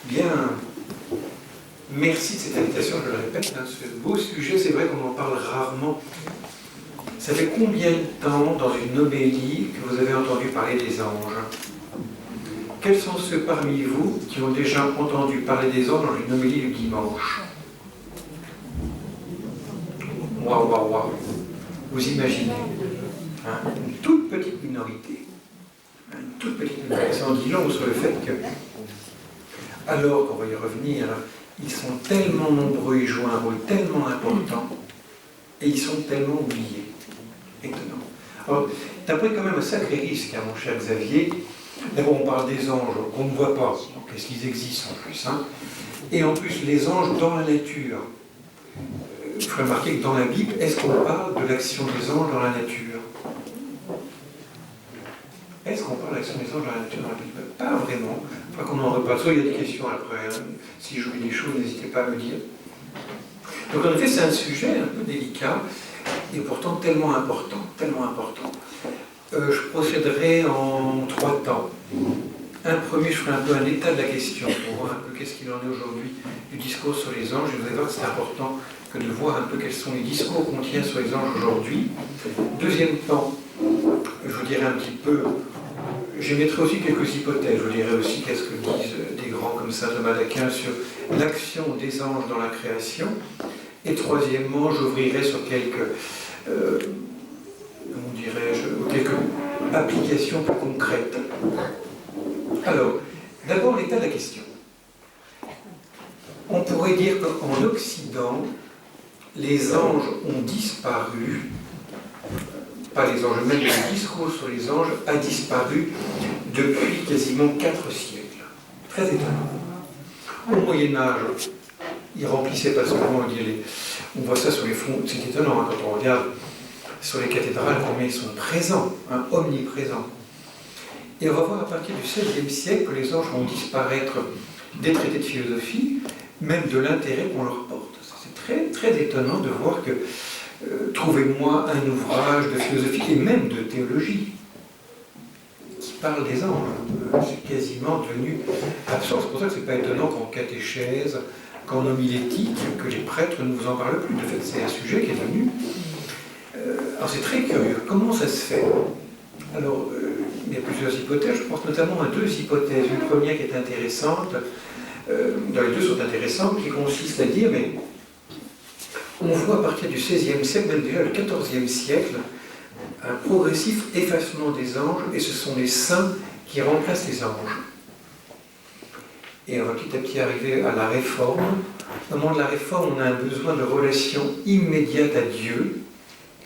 Bien, merci de cette invitation, je le répète, hein, ce beau sujet, c'est vrai qu'on en parle rarement. Ça fait combien de temps, dans une homélie, que vous avez entendu parler des anges? Quels sont ceux parmi vous qui ont déjà entendu parler des anges dans une homélie du dimanche? Waouh, waouh, waouh. Vous imaginez, hein, une toute petite minorité. Une toute petite minorité. Ça en dit long sur le fait que, alors qu'on va y revenir, ils sont tellement nombreux, ils jouent un rôle tellement important, et ils sont tellement oubliés. Étonnant. Alors, t'as pris quand même un sacré risque, hein, mon cher Xavier. D'abord, on parle des anges qu'on ne voit pas, donc est-ce qu'ils existent en plus, hein? Et en plus, les anges dans la nature. Il faut remarquer que dans la Bible, est-ce qu'on parle de l'action des anges dans la nature? Est-ce qu'on parle de l'action des anges dans la nature dans la Bible? Pas vraiment. Il faut qu'on en reparle. Soit il y a des questions après. Hein. Si j'oublie des choses, n'hésitez pas à me dire. Donc en effet, c'est un sujet un peu délicat et pourtant tellement important, tellement important. Je procéderai en 3 temps. Un premier, je ferai un peu un état de la question pour voir un peu qu'est-ce qu'il en est aujourd'hui du discours sur les anges. Et vous allez voir que c'est important que de voir un peu quels sont les discours qu'on tient sur les anges aujourd'hui. Deuxième temps, je vous dirai un petit peu, j'émettrai aussi quelques hypothèses, je vous dirai aussi qu'est-ce que disent des grands comme saint Thomas d'Aquin sur l'action des anges dans la création. Et troisièmement, j'ouvrirai sur quelques, comment dirais-je, quelques applications plus concrètes. Alors, d'abord l'état de la question. On pourrait dire qu'en Occident, les anges ont disparu, pas les anges eux-mêmes, mais le discours sur les anges a disparu depuis quasiment 4 siècles. Très étonnant. Au Moyen-Âge, ils remplissaient pas seulement, on voit ça sur les fonds, c'est étonnant hein, quand on regarde sur les cathédrales combien ils sont présents, hein, omniprésents. Et on va voir à partir du XVIe siècle que les anges vont disparaître des traités de philosophie, même de l'intérêt qu'on leur porte. C'est très, très étonnant de voir que, trouvez-moi un ouvrage de philosophie et même de théologie qui parle des anges. C'est quasiment devenu absurde. C'est pour ça que c'est pas étonnant qu'en catéchèse, qu'en homilétique, que les prêtres ne vous en parlent plus. De fait, c'est un sujet qui est devenu... alors c'est très curieux. Comment ça se fait? Alors, il y a plusieurs hypothèses. Je pense notamment à 2 hypothèses. Une première qui est intéressante, dans les 2 sont intéressantes, qui consiste à dire, mais on voit à partir du XVIe siècle, même déjà le XIVe siècle, un progressif effacement des anges, et ce sont les saints qui remplacent les anges. Et on va petit à petit arriver à la Réforme. Au moment de la Réforme, on a un besoin de relation immédiate à Dieu,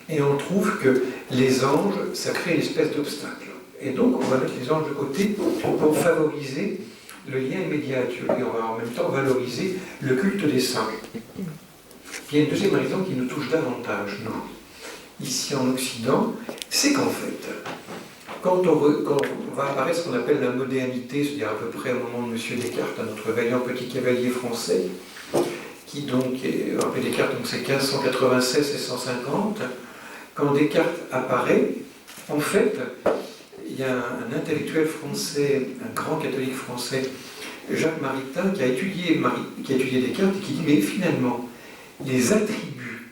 et on trouve que les anges, ça crée une espèce d'obstacle. Et donc, on va mettre les anges de côté pour favoriser le lien immédiat à Dieu. Et on va en même temps valoriser le culte des saints. Il y a une deuxième raison qui nous touche davantage, nous, ici en Occident, c'est qu'en fait, quand on va apparaître ce qu'on appelle la modernité, c'est-à-dire à peu près au moment de M. Descartes, notre vaillant petit cavalier français, qui donc est, on appelle Descartes, donc c'est 1596 et 150, quand Descartes apparaît, en fait, il y a un intellectuel français, un grand catholique français, Jacques Maritain, qui a étudié Descartes et qui dit, mais finalement, les attributs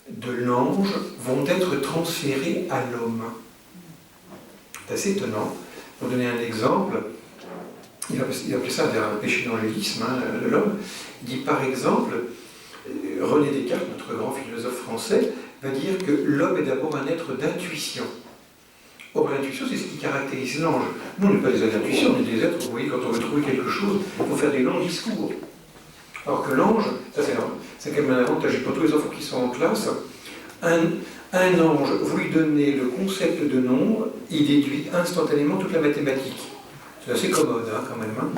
de l'ange vont être transférés à l'homme. C'est assez étonnant. Pour donner un exemple, il appelait ça un péché d'angélisme, hein, de l'homme. Il dit par exemple, René Descartes, notre grand philosophe français, va dire que l'homme est d'abord un être d'intuition. Or, l'intuition, c'est ce qui caractérise l'ange. Nous, on n'est pas des êtres d'intuition, on est des êtres, vous voyez, quand on veut trouver quelque chose, il faut faire des longs discours. Alors que l'ange, ça c'est quand même un avantage pour tous les enfants qui sont en classe. Un ange, vous lui donnez le concept de nombre, il déduit instantanément toute la mathématique. C'est assez commode, hein, quand même. Hein.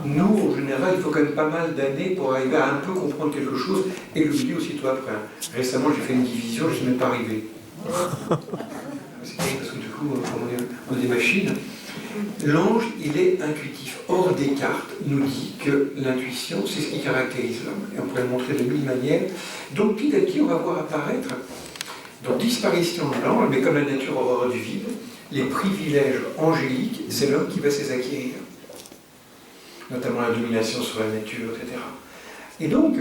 Nous, en général, il faut quand même pas mal d'années pour arriver à un peu comprendre quelque chose et l'oublier aussitôt après. Récemment, j'ai fait une division, je ne suis même pas arrivé. C'est terrible parce que du coup, on est des machines. L'ange, il est intuitif. Or, Descartes nous dit que l'intuition, c'est ce qui caractérise l'homme. Et on pourrait le montrer de 1000 manières. Donc, petit à petit, on va voir apparaître, dans disparition de l'ange, mais comme la nature horreur du vide, les privilèges angéliques, c'est l'homme qui va s'les acquérir. notamment la domination sur la nature, etc. Et donc,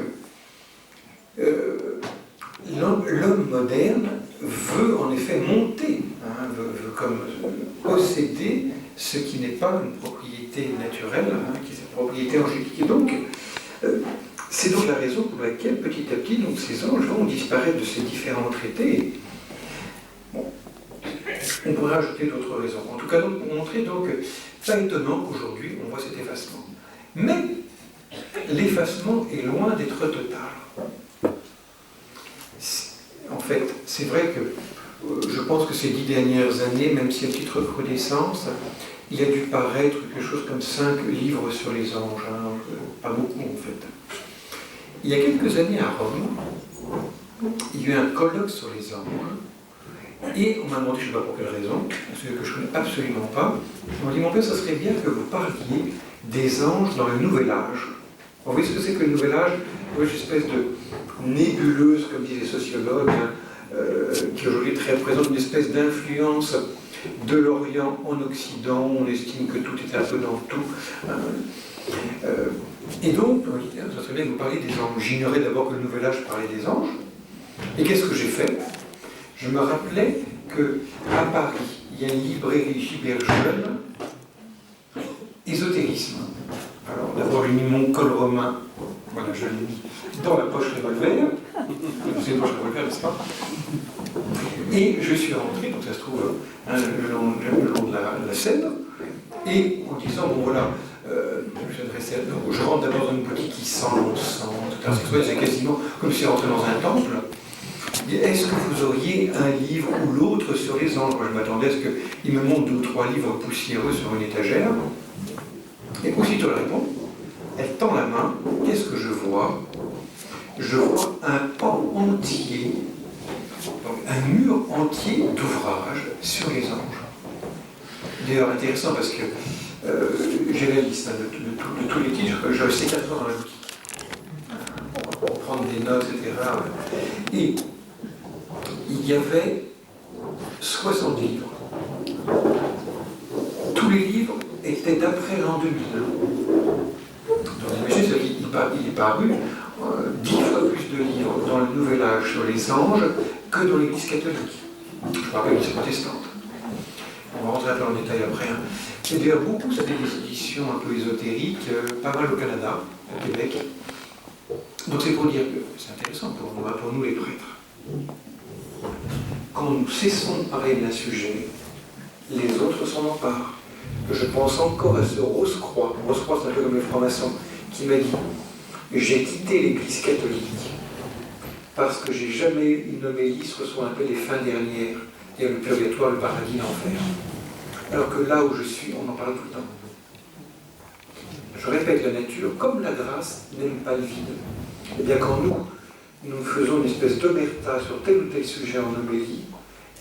l'homme moderne veut en effet monter, veut comme posséder ce qui n'est pas une propriété naturelle, qui est une propriété angélique. Et donc, c'est donc la raison pour laquelle, petit à petit, donc, ces anges vont disparaître de ces différents traités. Bon, on pourrait ajouter d'autres raisons. En tout cas, donc, pour montrer, donc, pas étonnant qu'aujourd'hui, on voit cet effacement. Mais, l'effacement est loin d'être total. En fait, c'est vrai que je pense que ces 10 dernières années, même si à titre de recrudescence, il a dû paraître quelque chose comme 5 livres sur les anges, pas beaucoup en fait. Il y a quelques années à Rome, il y a eu un colloque sur les anges, et on m'a demandé, je ne sais pas pour quelle raison, parce que je ne connais absolument pas, on m'a dit, mon père, ça serait bien que vous parliez des anges dans le Nouvel Âge. Vous voyez ce que c'est que le Nouvel Âge? Oui, une espèce de nébuleuse, comme disent les sociologues, qui aujourd'hui est très présente, une espèce d'influence de l'Orient en Occident. On estime que tout est un peu dans tout. Et donc, ça serait bien que vous parliez des anges. J'ignorais d'abord que le Nouvel Âge parlait des anges. Et qu'est-ce que j'ai fait? Je me rappelais qu'à Paris, il y a une librairie Giberjeune, ésotérisme. Alors, d'abord, j'ai mis mon col romain, voilà, je l'ai mis dans la poche revolver. C'est une poche revolver, n'est-ce pas? Et je suis rentré, donc ça se trouve le long de la Seine, et en disant, bon voilà, je rentre d'abord dans une boutique qui sent l'encens, c'est quasiment comme si je rentrais dans un temple. Est-ce que vous auriez un livre ou l'autre sur les anges? Moi, je m'attendais à ce qu'il me montre 2 ou 3 livres poussiéreux sur une étagère. Et aussitôt elle répond, elle tend la main, qu'est-ce que je vois? Je vois un pan entier, donc un mur entier d'ouvrages sur les anges. D'ailleurs, intéressant parce que j'ai la liste de tous les titres, je sais 4 heures dans la boutique. Pour prendre des notes, etc. Et il y avait 60 livres. Tous les livres étaient d'après l'an 2000. Donc imaginez, il est paru 10 fois plus de livres dans le Nouvel Âge sur les anges que dans l'Église catholique. Je me rappelle l'Église protestante. On va rentrer un peu en détail après. Et d'ailleurs, beaucoup, ça fait des éditions un peu ésotériques, pas mal au Canada, au Québec. Donc c'est pour dire que c'est intéressant pour nous les prêtres. Quand nous cessons de parler d'un sujet, les autres s'en emparent. Je pense encore à ce Rose-Croix. Rose-Croix, c'est un peu comme le franc-maçon, qui m'a dit « J'ai quitté l'Église catholique parce que j'ai jamais eu une homélie sur ce qu'on appelle les fins dernières, il y a le purgatoire, le paradis, l'enfer. Alors que là où je suis, on en parle tout le temps. Je répète, la nature, comme la grâce, n'aime pas le vide. Eh bien, quand nous faisons une espèce d'omerta sur tel ou tel sujet en homélie,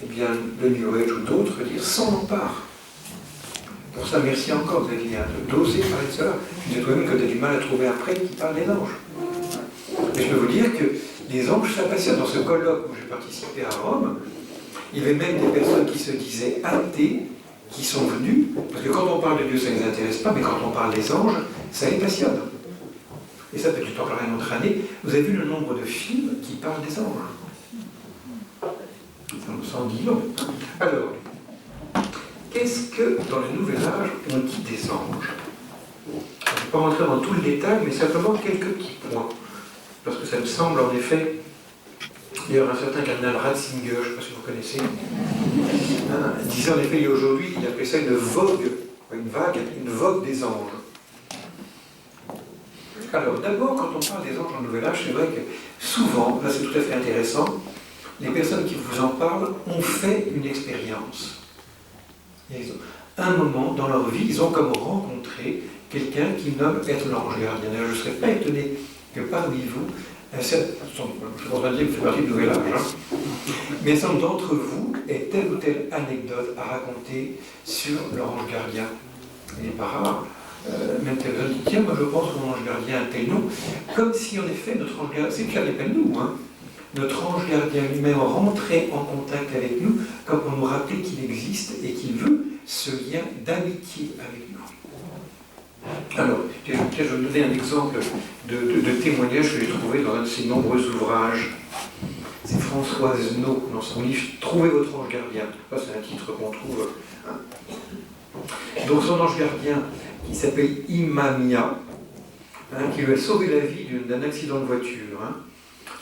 eh bien, le New Age ou d'autres s'en emparent. Pour ça, merci encore, Xavier, d'oser parler de cela. Je disais toi-même que tu as du mal à trouver après qui parle des anges. Et je peux vous dire que les anges s'appationnent. Dans ce colloque où j'ai participé à Rome, il y avait même des personnes qui se disaient athées, qui sont venues, parce que quand on parle de Dieu, ça ne les intéresse pas, mais quand on parle des anges, ça les passionne. Et ça, peut-être en parler une autre année. Vous avez vu le nombre de films qui parlent des anges? Ça me semble dit long. Alors, qu'est-ce que, dans le Nouvel Âge, on dit des anges? Je ne vais pas rentrer dans tout le détail, mais simplement quelques petits points. Parce que ça me semble, en effet, d'ailleurs, un certain cardinal Ratzinger, je ne sais pas si vous connaissez, disait en effet, aujourd'hui, il appelait ça une vogue, une vogue des anges. Alors, d'abord, quand on parle des anges dans le Nouvel Âge, c'est vrai que souvent, là c'est tout à fait intéressant, les personnes qui vous en parlent ont fait une expérience. Un moment dans leur vie, ils ont comme rencontré quelqu'un qui nomme être l'ange gardien. Je ne serais pas étonné que parmi vous, je ne pense pas dire que vous faites partie du Nouvel Âge, mais un certain nombre d'entre vous aient telle ou telle anecdote à raconter sur leur ange gardien. Il n'est pas rare. Même telle personne dit, tiens, moi je pense que mon ange gardien a tel nom, comme si en effet notre ange gardien, c'est qu'il n'est pas nous, notre ange gardien lui-même rentrait en contact avec nous, comme pour nous rappeler qu'il existe et qu'il veut ce lien d'amitié avec nous. Alors, je vais vous donner un exemple de témoignage que j'ai trouvé dans un de ses nombreux ouvrages. C'est Françoise No, dans son livre « Trouvez votre ange gardien ». Ça, c'est un titre qu'on trouve. Donc, son ange gardien, qui s'appelle Imamia, qui lui a sauvé la vie d'un accident de voiture.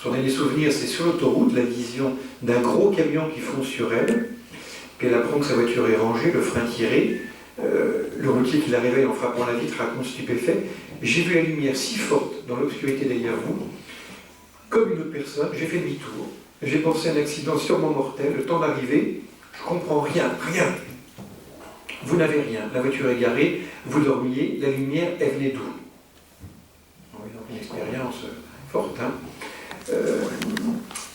Son dernier souvenir, c'est sur l'autoroute, la vision d'un gros camion qui fonce sur elle. Puis elle apprend que sa voiture est rangée, le frein tiré. Le routier qui la réveille en frappant la vitre raconte stupéfait: j'ai vu la lumière si forte dans l'obscurité derrière vous, comme une autre personne, j'ai fait demi-tour. J'ai pensé à un accident sûrement mortel, le temps d'arriver, je comprends rien. Vous n'avez rien, la voiture est garée, vous dormiez, la lumière, elle venait d'où? Donc une expérience forte.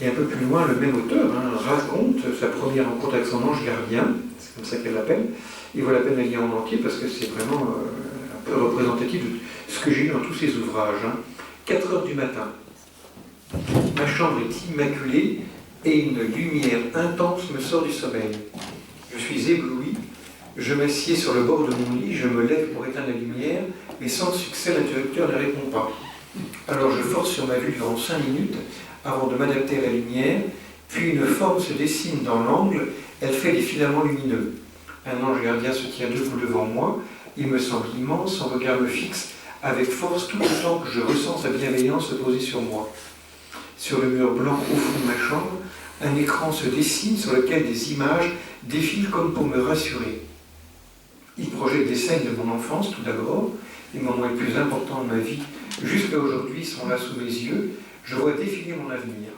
Et un peu plus loin, le même auteur raconte sa première rencontre avec son ange gardien, c'est comme ça qu'elle l'appelle. Il vaut la peine de lire en entier parce que c'est vraiment un peu représentatif de ce que j'ai lu dans tous ces ouvrages. 4 heures du matin. Ma chambre est immaculée et une lumière intense me sort du sommeil. Je suis ébloui, je m'assieds sur le bord de mon lit, je me lève pour éteindre la lumière, mais sans succès, l'interrupteur ne répond pas. Alors je force sur ma vue durant 5 minutes avant de m'adapter à la lumière, puis une forme se dessine dans l'angle, elle fait des filaments lumineux. Un ange gardien se tient debout devant moi, il me semble immense, son regard me fixe avec force tout le temps que je ressens sa bienveillance se poser sur moi. Sur le mur blanc au fond de ma chambre, un écran se dessine sur lequel des images défilent comme pour me rassurer. Il projette des scènes de mon enfance tout d'abord, les moments les plus importants de ma vie jusqu'à aujourd'hui sont là sous mes yeux, je vois défiler mon avenir.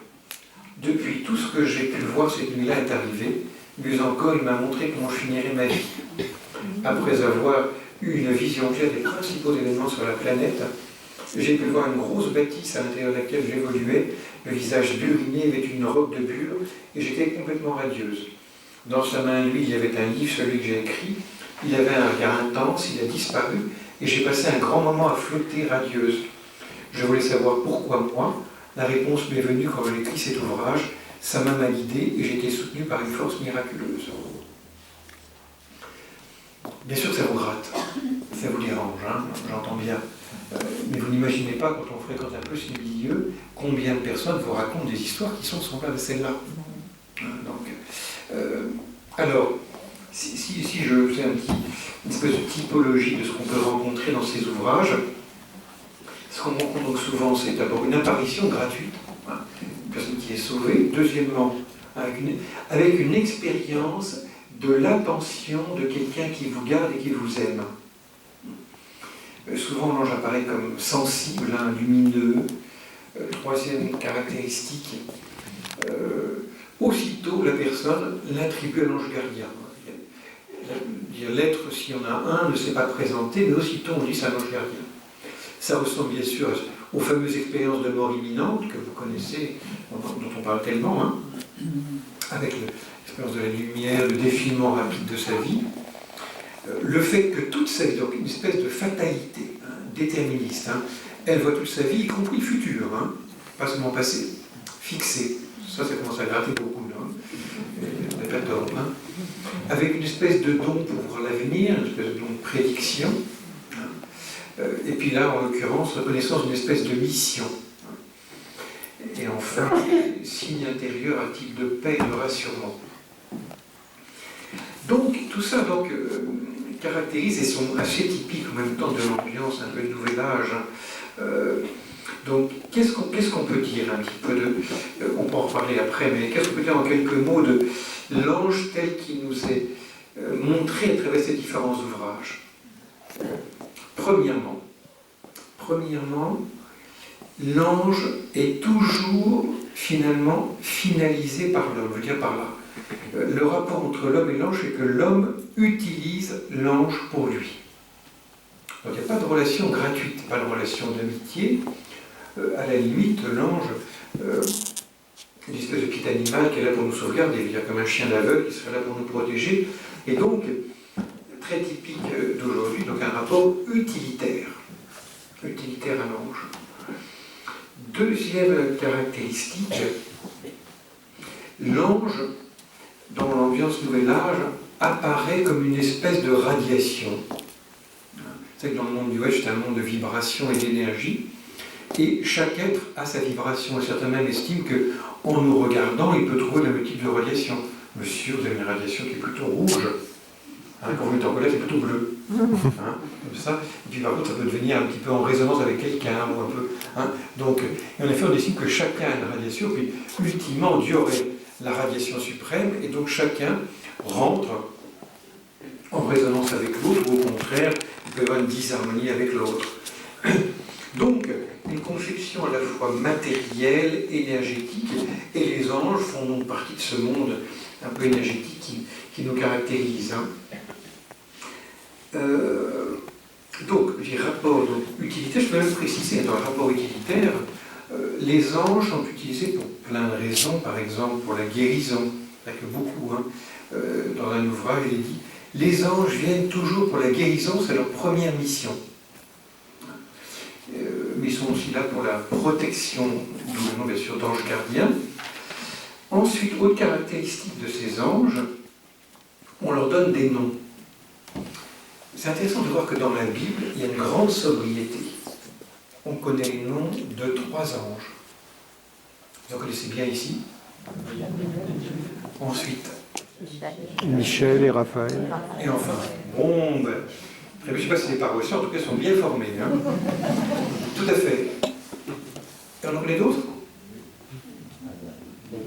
Depuis, tout ce que j'ai pu voir cette nuit-là est arrivé. Mieux encore, il m'a montré comment je finirais ma vie. Après avoir eu une vision claire des principaux événements sur la planète, j'ai pu voir une grosse bâtisse à l'intérieur de laquelle j'évoluais, le visage buriné avec une robe de bure, et j'étais complètement radieuse. Dans sa main, lui, il y avait un livre, celui que j'ai écrit. Il avait un regard intense, il a disparu, et j'ai passé un grand moment à flotter radieuse. Je voulais savoir pourquoi moi. La réponse m'est venue quand j'ai écrit cet ouvrage. Sa main m'a guidé et j'ai été soutenu par une force miraculeuse. Bien sûr que ça vous gratte, ça vous dérange, j'entends bien. Mais vous n'imaginez pas, quand on fréquente un peu ces milieux, combien de personnes vous racontent des histoires qui sont semblables à celle-là. Alors, si je fais une espèce de typologie de ce qu'on peut rencontrer dans ces ouvrages, ce qu'on rencontre donc souvent, c'est d'abord une apparition gratuite, une personne qui est sauvée. Deuxièmement, avec une expérience de l'attention de quelqu'un qui vous garde et qui vous aime. Souvent, l'ange apparaît comme sensible, lumineux. Troisième caractéristique, aussitôt la personne l'attribue à l'ange gardien. L'être, s'il y en a un, ne s'est pas présenté, mais aussitôt on dit c'est un ange gardien. Ça ressemble bien sûr aux fameuses expériences de mort imminente que vous connaissez, dont on parle tellement, avec l'expérience de la lumière, le défilement rapide de sa vie. Le fait que toute sa vie, donc une espèce de fatalité déterministe, elle voit toute sa vie, y compris le futur, pas seulement passé, fixé. Ça commence à gratter beaucoup, là. Il n'y a pas tort, avec une espèce de don pour voir l'avenir, une espèce de don de prédiction. Et puis là, en l'occurrence, reconnaissance d'une espèce de mission. Et enfin, signe intérieur à titre de paix et de rassurement. Donc, tout ça caractérise et sont assez typiques en même temps de l'ambiance un peu de nouvel âge. Donc, qu'est-ce qu'on peut dire un petit peu de... on peut en reparler après, mais qu'est-ce qu'on peut dire en quelques mots de l'ange tel qu'il nous est montré à travers ces différents ouvrages? Premièrement, l'ange est toujours finalement finalisé par l'homme. Je veux dire par là, le rapport entre l'homme et l'ange, c'est que l'homme utilise l'ange pour lui. Donc il n'y a pas de relation gratuite, pas de relation d'amitié. À la limite, l'ange, une espèce de petit animal qui est là pour nous sauvegarder, il y a comme un chien d'aveugle qui serait là pour nous protéger. Et donc, très typique d'aujourd'hui, donc un rapport utilitaire à l'ange. Deuxième caractéristique, l'ange, dans l'ambiance nouvel âge, apparaît comme une espèce de radiation. C'est que dans le monde du West, c'est un monde de vibration et d'énergie. Et chaque être a sa vibration. Et certains même estiment qu'en nous regardant, il peut trouver le même type de radiation. Monsieur, vous avez une radiation qui est plutôt rouge. Hein, quand vous êtes en colère, c'est plutôt bleu. Hein, comme ça. Et puis par contre, ça peut devenir un petit peu en résonance avec quelqu'un. Ou un peu, hein. Donc, et en effet, on estime que chacun a une radiation. Puis, ultimement, Dieu aurait la radiation suprême. Et donc, chacun rentre en résonance avec l'autre. Ou au contraire, il peut y avoir une disharmonie avec l'autre. Donc, une conception à la fois matérielle, énergétique, et les anges font donc partie de ce monde un peu énergétique qui nous caractérise. Hein. Donc, les rapports utilitaires, je peux même préciser, dans le rapport utilitaire, les anges sont utilisés pour plein de raisons, par exemple pour la guérison, il n'y a que beaucoup, hein. Dans un ouvrage, il est dit, les anges viennent toujours pour la guérison, c'est leur première mission. Mais ils sont aussi là pour la protection, d'où le nom bien sûr d'anges gardiens. Ensuite, autre caractéristique de ces anges, on leur donne des noms. C'est intéressant de voir que dans la Bible, il y a une grande sobriété. On connaît les noms de 3 anges. Vous en connaissez bien ici. Ensuite, Michel et Raphaël. Et enfin, bon, ben, je ne sais pas si les paroissiens, en tout cas, sont bien formés. Hein. Tout à fait. Et on en connaît d'autres?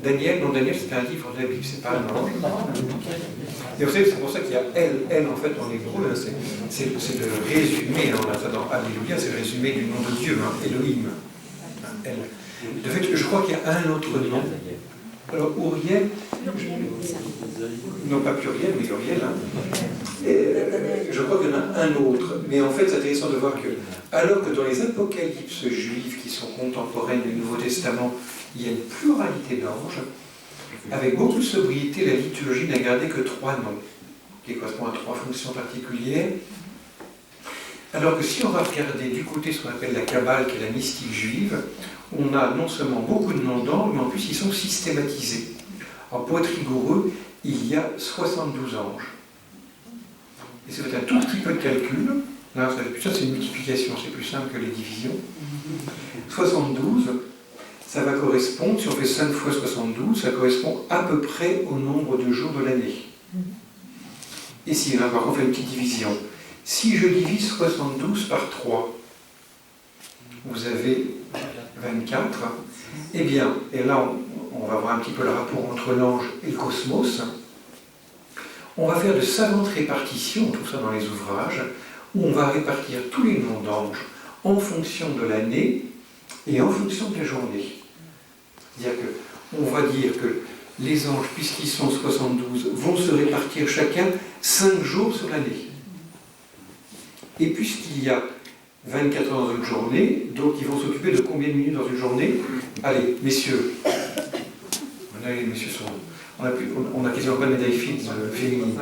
Daniel, non, Daniel, c'est un livre de la Bible, c'est pas un ange. Et vous savez, c'est pour ça qu'il y a elle, en fait, en hébreu, hein, c'est le résumé, hein, on a ça dans Alléluia, c'est le résumé du nom de Dieu, hein, Elohim. Hein, elle. De fait, je crois qu'il y a un autre nom. Alors, Uriel, non pas pluriel, mais Uriel, hein. Je crois qu'il y en a un autre. Mais en fait, c'est intéressant de voir que, alors que dans les apocalypses juives qui sont contemporaines du Nouveau Testament, il y a une pluralité d'anges, avec beaucoup de sobriété, la liturgie n'a gardé que 3 noms, qui correspondent à 3 fonctions particulières. Alors que si on va regarder du côté ce qu'on appelle la Kabbale, qui est la mystique juive, on a non seulement beaucoup de noms d'anges, mais en plus ils sont systématisés. Alors pour être rigoureux, il y a 72 anges. Et c'est un tout petit peu de calcul. Là, ça c'est une multiplication, c'est plus simple que les divisions. 72, ça va correspondre, si on fait 5 fois 72, ça correspond à peu près au nombre de jours de l'année. Et si, là, par contre, on fait une petite division. Si je divise 72 par 3, vous avez 24. Eh bien, et là, on va voir un petit peu le rapport entre l'ange et le cosmos. On va faire de savantes répartitions, tout ça dans les ouvrages, où on va répartir tous les noms d'anges en fonction de l'année et en fonction de la journée. C'est-à-dire qu'on va dire que les anges, puisqu'ils sont 72, vont se répartir chacun 5 jours sur l'année. Et puisqu'il y a 24 heures dans une journée, donc ils vont s'occuper de combien de minutes dans une journée? Allez, messieurs. Allez, les messieurs sont... On a quasiment pas de médaille féminine.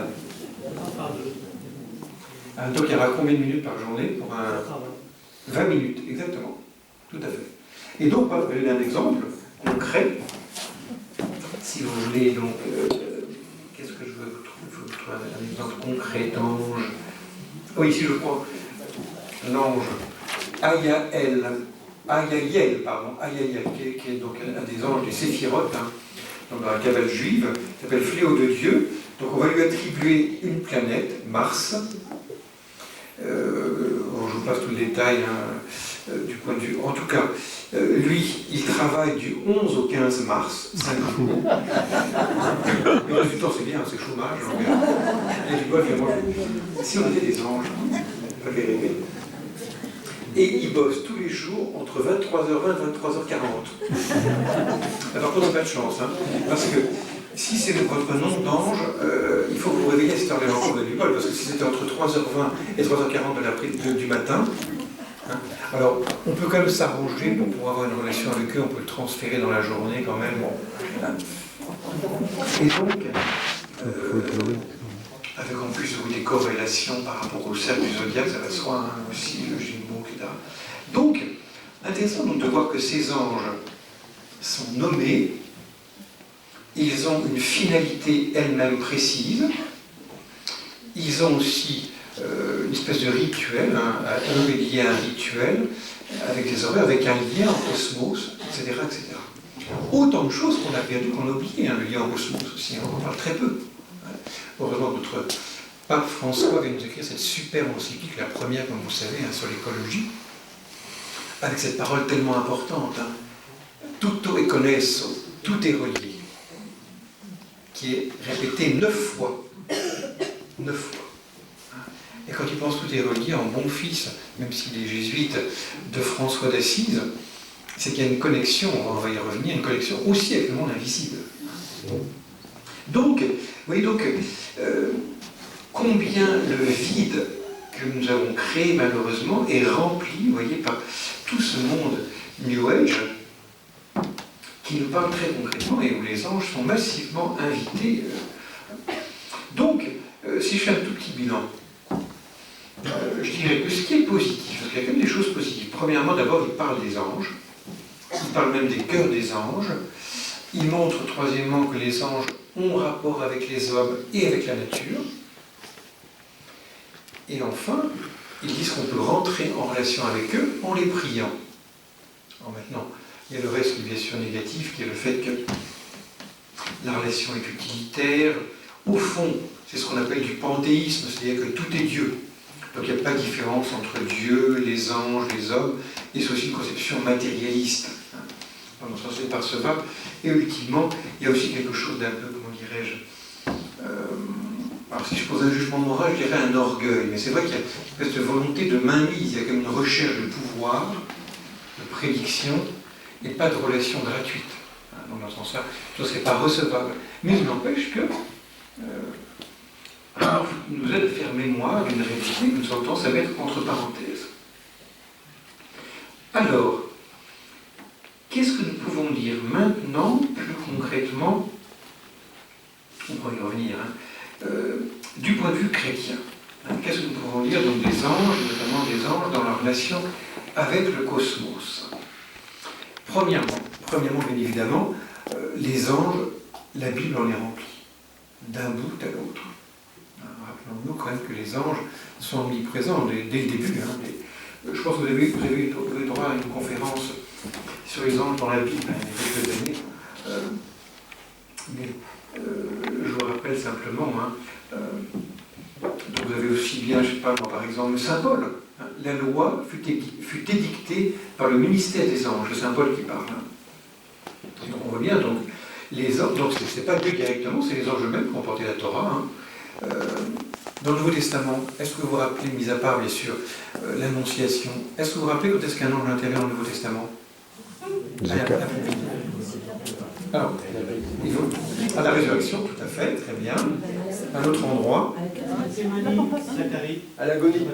Donc il y aura combien de minutes par journée pour un... 20 minutes, exactement. Tout à fait. Et donc, je vais donner un exemple concret. Si vous voulez, donc, qu'est-ce que je veux vous trouver? Il faut que je trouve un exemple concret d'ange. Oui, ici je crois l'ange Ayael, qui est donc un des anges des Séphirotes, hein, donc dans la Kabbale juive, qui s'appelle Fléau de Dieu. Donc on va lui attribuer une planète, Mars. Je vous passe tout le détail hein, du point de vue. En tout cas, lui, il travaille du 11 au 15 mars, 5 jours. Mais le résultat, c'est bien, c'est chômage. Et du coup, si on était des anges, ça fait rêver. Et il bosse tous les jours entre 23h20 et 23h40. Alors, on n'a pas de chance, hein, parce que si c'est votre nom d'ange, il faut vous réveiller à cette heure-là encore de l'école, parce que si c'était entre 3h20 et 3h40 du matin, hein, alors on peut quand même s'arranger pour pouvoir avoir une relation avec eux, on peut le transférer dans la journée quand même. Bon. Et donc, avec en plus des corrélations par rapport au cercle du zodiaque, ça va de soi, hein, aussi le Gémeaux, etc. Donc, intéressant donc de voir que ces anges sont nommés. Ils ont une finalité elle-même précise. Ils ont aussi une espèce de rituel, un homme est lié à un rituel, avec des horaires, avec un lien au cosmos, etc., etc. Autant de choses qu'on a perdues, qu'on a oubliées, le lien au cosmos aussi, on en parle très peu. Heureusement, notre pape François vient nous écrire cette superbe encyclique, la première, comme vous savez, sur l'écologie, avec cette parole tellement importante, tutto è connesso, tout est relié, qui est répétée 9 fois. 9 fois. Et quand il pense tout est relié en bon fils, même s'il est jésuite, de François d'Assise, c'est qu'il y a une connexion, on va y revenir, une connexion aussi avec le monde invisible. Donc, vous voyez donc, combien le vide que nous avons créé malheureusement est rempli, vous voyez, par tout ce monde New Age qui nous parle très concrètement et où les anges sont massivement invités. Donc, si je fais un tout petit bilan, je dirais que ce qui est positif, parce qu'il y a quand même des choses positives. Premièrement, d'abord, il parle des anges, il parle même des cœurs des anges, il montre, troisièmement, que les anges ont rapport avec les hommes et avec la nature, et enfin, ils disent qu'on peut rentrer en relation avec eux en les priant. Alors maintenant, il y a le reste qui est bien sûr négatif, qui est le fait que la relation est utilitaire. Au fond, c'est ce qu'on appelle du panthéisme, c'est-à-dire que tout est Dieu. Donc il n'y a pas de différence entre Dieu, les anges, les hommes, et c'est aussi une conception matérialiste. Dans ce sens, c'est percevable. Et ultimement, il y a aussi quelque chose d'un peu, comment dirais-je, alors si je pose un jugement moral, je dirais un orgueil, mais c'est vrai qu'il y a une espèce de volonté de mainmise, il y a comme une recherche de pouvoir, de prédiction, et pas de relation gratuite. Donc dans ce sens-là, ce ne serait pas recevable. Mais il n'empêche que il nous aide à faire mémoire d'une réalité que nous avons tendance à mettre entre parenthèses. Alors, qu'est-ce que nous pouvons dire maintenant, plus concrètement, on va y revenir, du point de vue chrétien. Qu'est-ce que nous pouvons dire donc des anges, notamment des anges dans leur relation avec le cosmos? Premièrement, bien évidemment, les anges, la Bible en est remplie, d'un bout à l'autre. Rappelons-nous quand même que les anges sont omniprésents dès le début. Je pense que vous avez eu droit à une conférence sur les anges dans la Bible il y a quelques années. Mais je vous rappelle simplement, donc vous avez aussi bien, je ne sais pas, par exemple, le Saint Paul. La loi fut édictée par le ministère des anges, le Saint Paul qui parle. Donc on voit bien, donc, les anges, donc ce n'est pas Dieu directement, c'est les anges eux-mêmes qui ont porté la Torah. Dans le Nouveau Testament, est-ce que vous vous rappelez, mis à part bien sûr l'Annonciation, est-ce que vous vous rappelez quand est-ce qu'un ange intervient dans le Nouveau Testament? Alors, à la résurrection, tout à fait, très bien. Un autre endroit. À l'agonie.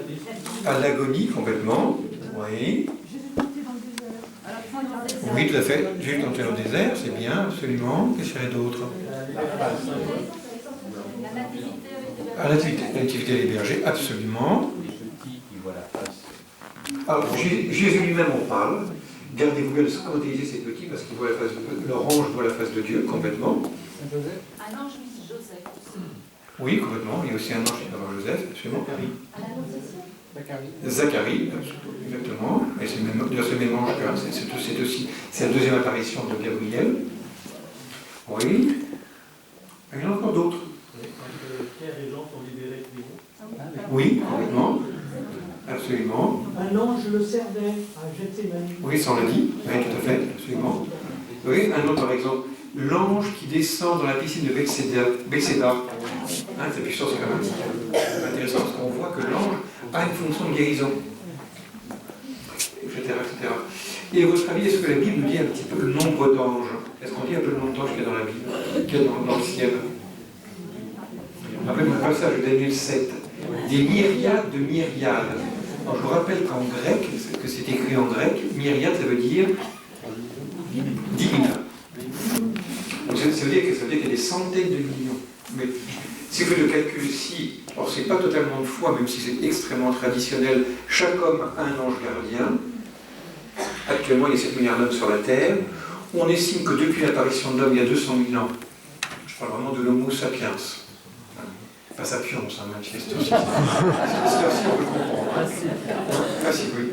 À l'agonie, complètement. Oui. Oui, tout à fait. Jésus tenté au désert, c'est bien, absolument. Qu'est-ce qu'il y a d'autre? À la nativité des bergers, absolument. Alors, Jésus lui-même en parle. Gardez-vous bien de comment utiliser ces petits, parce qu'il voit la face de leur ange voit la face de Dieu, complètement. Un ange, oui, c'est Joseph. Oui, complètement. Il y a aussi un ange qui est avant Joseph, absolument. À l'Annonciation. Zacharie, exactement. Et c'est le même ange que c'est la deuxième apparition de Gabriel. Oui. Il y en a encore d'autres. Pierre et Jean sont libérés des démons. Oui, complètement. Absolument. Un ange le servait à Gethsémani. Oui, ça on l'a dit. Oui, tout à fait, absolument. Oui, un autre par exemple. L'ange qui descend dans la piscine de Bethséda. Cette puissance c'est quand même intéressant parce qu'on voit que l'ange a une fonction de guérison, etc., etc. Et à votre avis, est-ce que la Bible nous dit un petit peu le nombre d'anges? Est-ce qu'on dit un peu le nombre d'anges qu'il y a dans la Bible, qu'il y a dans le ciel? Rappelez-moi le passage de Daniel 7. Des myriades de myriades. Alors, je vous rappelle qu'en grec, que c'est écrit en grec, myriade, ça veut dire 10 000. Donc ça veut dire qu'il y a des centaines de millions. Mais si vous faites le calcul ici, alors c'est pas totalement de foi, même si c'est extrêmement traditionnel, chaque homme a un ange gardien. Actuellement, il y a 7 milliards d'hommes sur la Terre. On estime que depuis l'apparition de l'homme, il y a 200 000 ans, je parle vraiment de l'homo sapiens, Pas sapiens, hein, Manchester. C'est aussi, on peut comprendre. Ah si, oui.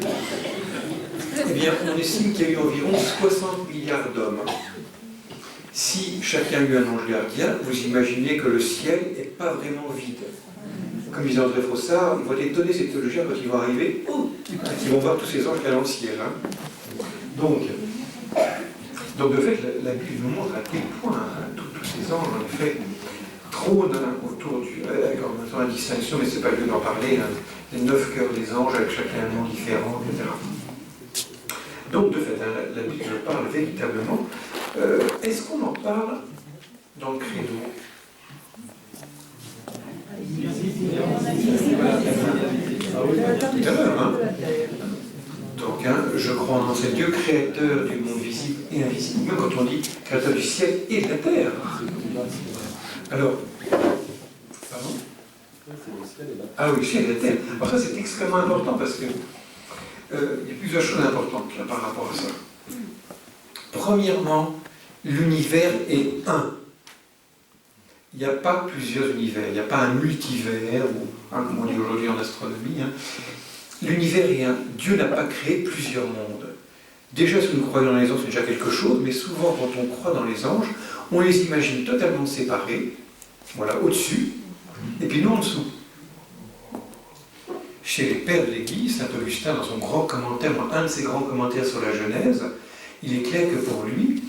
Eh bien, on estime qu'il y a eu environ 60 milliards d'hommes. Si chacun eut un ange gardien, vous imaginez que le ciel n'est pas vraiment vide. Comme disait André Frossard, ils vont être étonnés, ces théologiens, quand ils vont arriver, ils vont voir tous ces anges qu'il y a dans le ciel. Hein. Donc, de fait, la Bible nous montre à quel point tous ces anges, en effet, trônent autour du... Avec en même temps la distinction, mais ce n'est pas le lieu d'en parler, hein, les 9 cœurs des anges, avec chacun un nom différent, etc. Donc, de fait, hein, la Bible parle véritablement. Est-ce qu'on en parle dans le credo? Tout à l'heure, hein. Donc, hein, je crois en ce Dieu créateur du monde visible et invisible. Même quand on dit créateur du ciel et de la terre. Alors, pardon? Ah oui, le ciel et la terre. Alors ça, c'est extrêmement important parce que il y a plusieurs choses importantes là, par rapport à ça. Premièrement, l'univers est un. Il n'y a pas plusieurs univers, il n'y a pas un multivers, ou comme on dit aujourd'hui en astronomie. Hein. L'univers est un. Dieu n'a pas créé plusieurs mondes. Déjà, si nous croyons dans les anges, c'est déjà quelque chose, mais souvent, quand on croit dans les anges, on les imagine totalement séparés, voilà, au-dessus, et puis nous en dessous. Chez les pères de l'Église, saint Augustin, dans son grand commentaire, un de ses grands commentaires sur la Genèse, il est clair que pour lui,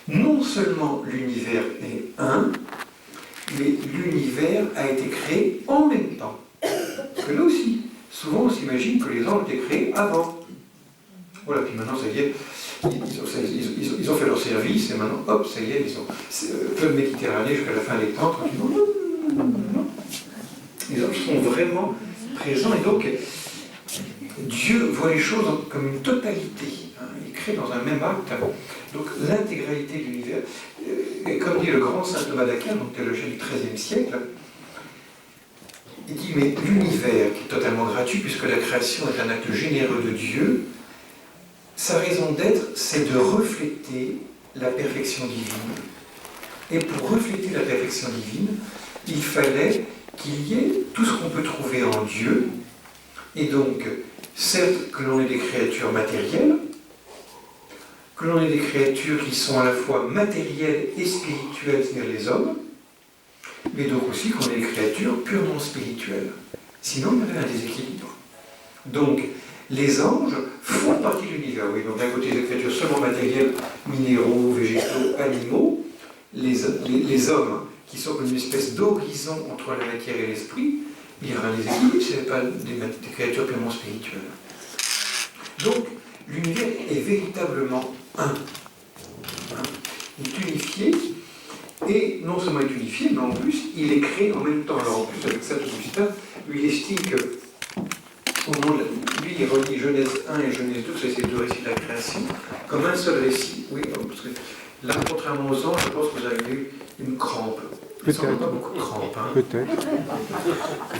non seulement l'univers est un, mais l'univers a été créé en même temps. Parce que là aussi, souvent on s'imagine que les anges étaient créés avant. Voilà, puis maintenant, ça y est, ils ont fait leur service, et maintenant, hop, ça y est, ils ont peuple Méditerranée jusqu'à la fin des temps, tranquillement. Les anges sont vraiment présents, et donc, Dieu voit les choses comme une totalité. Hein, il crée dans un même acte, donc l'intégralité de l'univers. Et comme dit le grand saint Thomas d'Aquin, donc théologien du XIIIe siècle, il dit, mais l'univers, qui est totalement gratuit, puisque la création est un acte généreux de Dieu, sa raison d'être, c'est de refléter la perfection divine. Et pour refléter la perfection divine, il fallait qu'il y ait tout ce qu'on peut trouver en Dieu, et donc, certes que l'on ait des créatures matérielles, que l'on ait des créatures qui sont à la fois matérielles et spirituelles, c'est-à-dire les hommes, mais donc aussi qu'on ait des créatures purement spirituelles. Sinon, il y aurait un déséquilibre. Donc, les anges font partie de l'univers. Oui, donc d'un côté, des créatures seulement matérielles, minéraux, végétaux, animaux, les hommes, qui sont comme une espèce d'horizon entre la matière et l'esprit, il y aura un déséquilibre, ce n'est pas des créatures purement spirituelles. Donc, l'univers est véritablement un. Il est unifié, et non seulement est unifié, mais en plus, il est créé en même temps. Alors en plus, avec saint Augustin, lui, il estime que, lui, il relie Genèse 1 et Genèse 2, c'est ces deux récits de la création, comme un seul récit. Oui, parce que là, contrairement aux anges, je pense que vous avez eu une crampe. Il semble pas beaucoup de crampes. Hein. Peut-être.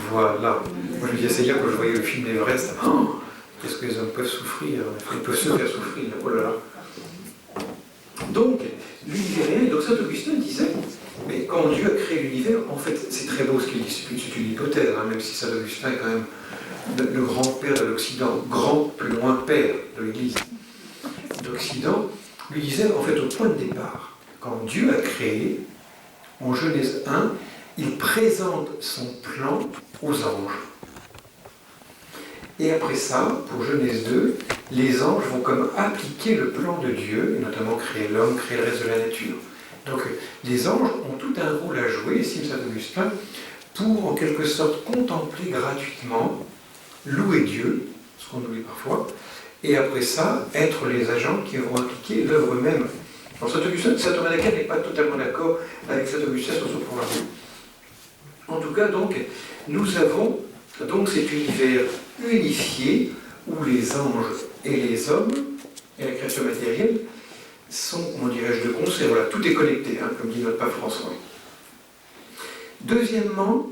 Voilà. Moi, je me disais, c'est hier quand je voyais le film d'Everest, oh, qu'est-ce que les hommes peuvent souffrir? Ils peuvent se faire souffrir. Oh là là. Donc, l'univers est un. Et donc, saint Augustin disait, mais quand Dieu a créé l'univers, en fait, c'est très beau ce qu'il dit, c'est une hypothèse, hein, même si saint Augustin est quand même le grand-père de l'Occident, grand, plus loin, père de l'Église d'Occident, lui disait, en fait, au point de départ, quand Dieu a créé, en Genèse 1, il présente son plan aux anges. Et après ça, pour Genèse 2, les anges vont comme appliquer le plan de Dieu, et notamment créer l'homme, créer le reste de la nature. Donc les anges ont tout un rôle à jouer, estime saint Augustin, pour en quelque sorte contempler gratuitement, louer Dieu, ce qu'on oublie parfois, et après ça, être les agents qui vont appliquer l'œuvre même. Alors saint Augustin, saint Thomas d'Aquin n'est pas totalement d'accord avec saint Augustin sur ce point-là. En tout cas, donc, nous avons donc cet univers unifié où les anges et les hommes et la créature matérielle sont, comment dirais-je, de concert. Voilà, tout est connecté, hein, comme dit notre pape François. Deuxièmement,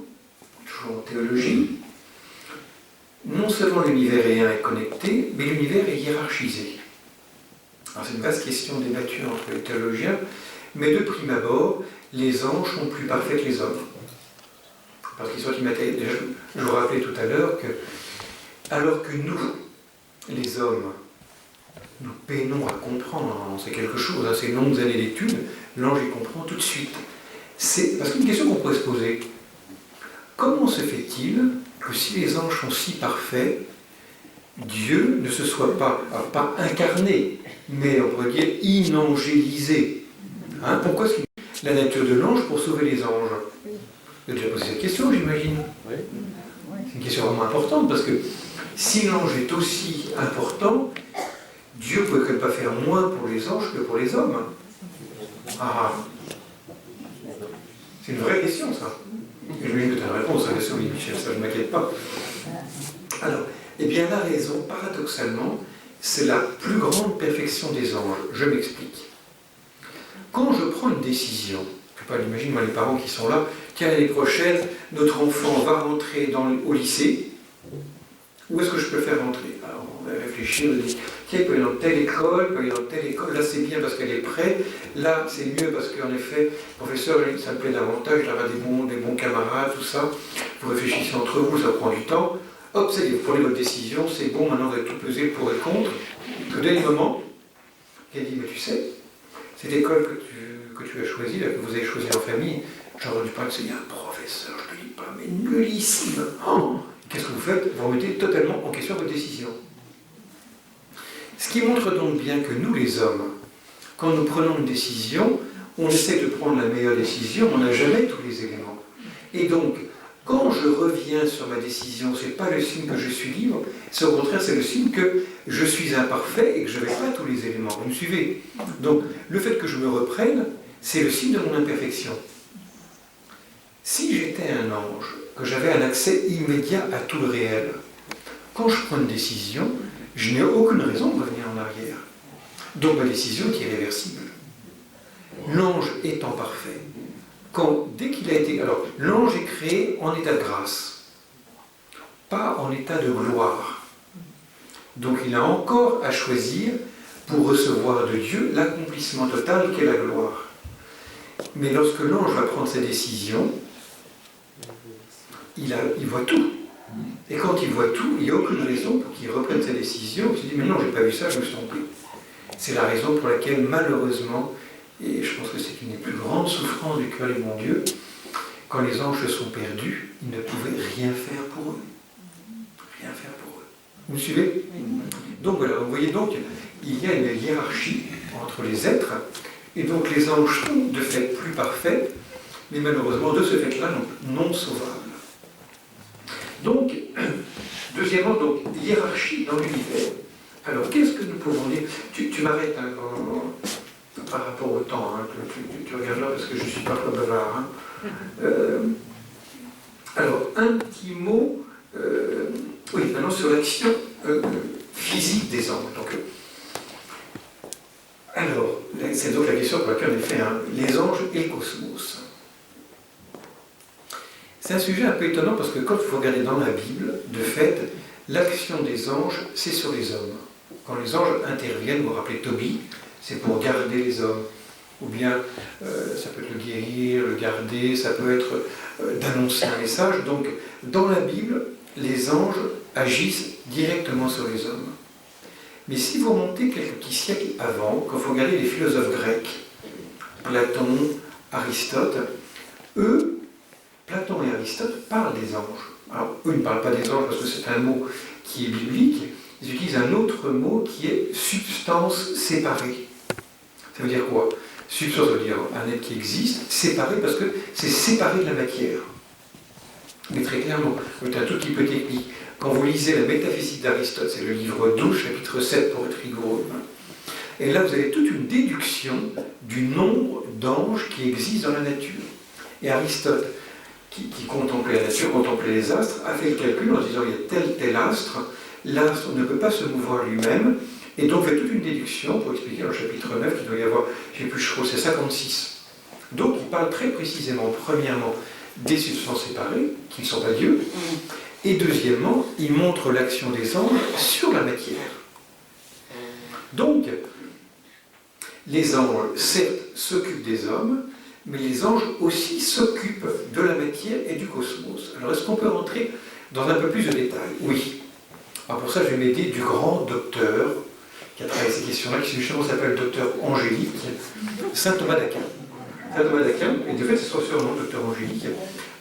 toujours en théologie, non seulement l'univers est un et connecté, mais l'univers est hiérarchisé. Alors c'est une vaste question débattue entre les théologiens, mais de prime abord, les anges sont plus parfaits que les hommes. parce qu'ils sont immatériels. Déjà, je vous rappelais tout à l'heure que, alors que nous, les hommes, nous peinons à comprendre, c'est quelque chose, ces longues années d'études, l'ange y comprend tout de suite. C'est parce qu'une question qu'on pourrait se poser, comment se fait-il que si les anges sont si parfaits, Dieu ne se soit pas, alors pas incarné, mais on pourrait dire inangélisé. Pourquoi est-ce qu'il la nature de l'ange pour sauver les anges? Vous avez déjà posé cette question, j'imagine. Oui. C'est une question vraiment importante, parce que si l'ange est aussi important, Dieu ne pouvait quand même pas faire moins pour les anges que pour les hommes. C'est une vraie question, ça. Et je me dis que tu as une réponse, ça, oui, Michel, ça, je ne m'inquiète pas. Alors, eh bien, la raison, paradoxalement, c'est la plus grande perfection des anges. Je m'explique. Quand je prends une décision, je ne peux pas l'imaginer, moi, les parents qui sont là, l'année prochaine, notre enfant va rentrer au lycée, où est-ce que je peux faire rentrer? Alors, on va réfléchir, on dit, tiens, il peut aller dans telle école, là c'est bien parce qu'elle est prête, là c'est mieux parce qu'en effet, le professeur, ça me plaît davantage, il aura des bons camarades, tout ça, vous réfléchissez entre vous, ça prend du temps, hop, ça y est, vous prenez votre décision, c'est bon, maintenant vous avez tout pesé pour et contre, au dernier moment, il a dit, mais tu sais, cette école que tu as choisie, là, que vous avez choisie en famille, j'ai entendu parler que c'est un professeur, je ne le dis pas, mais nullissime. Qu'est-ce que vous faites? Vous remettez totalement en question votre décision. Ce qui montre donc bien que nous, les hommes, quand nous prenons une décision, on essaie de prendre la meilleure décision, on n'a jamais tous les éléments. Et donc, quand je reviens sur ma décision, ce n'est pas le signe que je suis libre, c'est au contraire, c'est le signe que je suis imparfait et que je n'avais pas tous les éléments. Vous me suivez? Donc, le fait que je me reprenne, c'est le signe de mon imperfection. Si j'étais un ange, que j'avais un accès immédiat à tout le réel, quand je prends une décision, je n'ai aucune raison de revenir en arrière. Donc ma décision est irréversible. L'ange étant parfait, dès qu'il a été... Alors, l'ange est créé en état de grâce, pas en état de gloire. Donc il a encore à choisir pour recevoir de Dieu l'accomplissement total qu'est la gloire. Mais lorsque l'ange va prendre sa décision, il voit tout. Et quand il voit tout, il n'y a aucune raison pour qu'il reprenne sa décision. Il se dit, mais non, je n'ai pas vu ça, je me suis trompé. C'est la raison pour laquelle, malheureusement, et je pense que c'est une des plus grandes souffrances du cœur du bon Dieu, quand les anges se sont perdus, ils ne pouvaient rien faire pour eux. Rien faire pour eux. Vous me suivez? Donc voilà, vous voyez donc, il y a une hiérarchie entre les êtres, et donc les anges sont de fait plus parfaits, mais malheureusement, de ce fait-là, non sauvables. Donc, deuxièmement, donc, hiérarchie dans l'univers. Alors, qu'est-ce que nous pouvons dire? Tu m'arrêtes par rapport au temps, tu regardes là parce que je suis parfois bavard. Alors, un petit mot, oui, maintenant sur l'action physique des anges. Donc, alors, c'est donc la question pour laquelle on est fait, les anges et le cosmos. C'est un sujet un peu étonnant parce que quand il faut regarder dans la Bible, de fait, l'action des anges, c'est sur les hommes. Quand les anges interviennent, vous vous rappelez Tobie, c'est pour garder les hommes. Ou bien, ça peut être le guérir, le garder, ça peut être d'annoncer un message. Donc, dans la Bible, les anges agissent directement sur les hommes. Mais si vous remontez quelques petits siècles avant, quand vous regardez les philosophes grecs, Platon, Aristote, eux, Platon et Aristote parlent des anges. Alors, eux ne parlent pas des anges parce que c'est un mot qui est biblique. Ils utilisent un autre mot qui est substance séparée. Ça veut dire quoi? Substance veut dire un être qui existe, séparé parce que c'est séparé de la matière. Mais très clairement, c'est un tout petit peu technique. Quand vous lisez la métaphysique d'Aristote, c'est le livre 12, chapitre 7 pour être rigoureux, et là vous avez toute une déduction du nombre d'anges qui existent dans la nature. Et Aristote, qui contemplait la nature, contemplait les astres, a fait le calcul en disant il y a tel astre, l'astre ne peut pas se mouvoir lui-même, et donc fait toute une déduction pour expliquer dans le chapitre 9 qu'il doit y avoir, je ne sais plus, je crois c'est 56. Donc il parle très précisément, premièrement, des substances séparées, qui ne sont pas Dieu, et deuxièmement, il montre l'action des anges sur la matière. Donc, les anges, certes, s'occupent des hommes, mais les anges aussi s'occupent de la matière et du cosmos. Alors, est-ce qu'on peut rentrer dans un peu plus de détails? Oui. Alors pour ça, je vais m'aider du grand docteur qui a travaillé ces questions-là, qui justement s'appelle docteur Angélique, saint Thomas d'Aquin. Saint Thomas d'Aquin, et de fait c'est son surnom, docteur Angélique,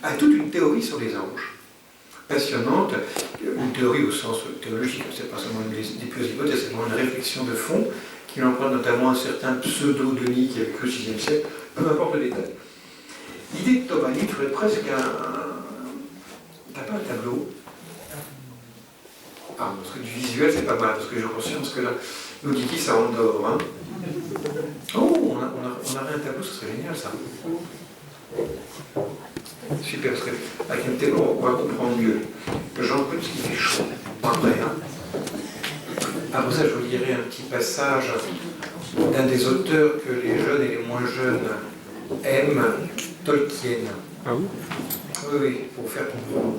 a toute une théorie sur les anges. Passionnante, une théorie au sens théologique, c'est pas seulement des pures hypothèses, c'est vraiment une réflexion de fond qui emprunte notamment un certain pseudo-Denis qui a vécu au VIe siècle, peu importe le détail. L'idée de Thomas, il ferait presque t'as pas un tableau? Ah, parce que du visuel c'est pas mal, parce que j'ai conscience que là, l'auditi ça endort. Hein. Oh, on aurait un tableau, ce serait génial ça. Super, parce qu'avec un tableau on va comprendre mieux. J'en peux parce qu'il fait chaud. Après, hein. Après ça, je vous lirai un petit passage d'un des auteurs que les jeunes et les moins jeunes aiment, Tolkien. Ah oui? Oui, oui, pour vous faire comprendre.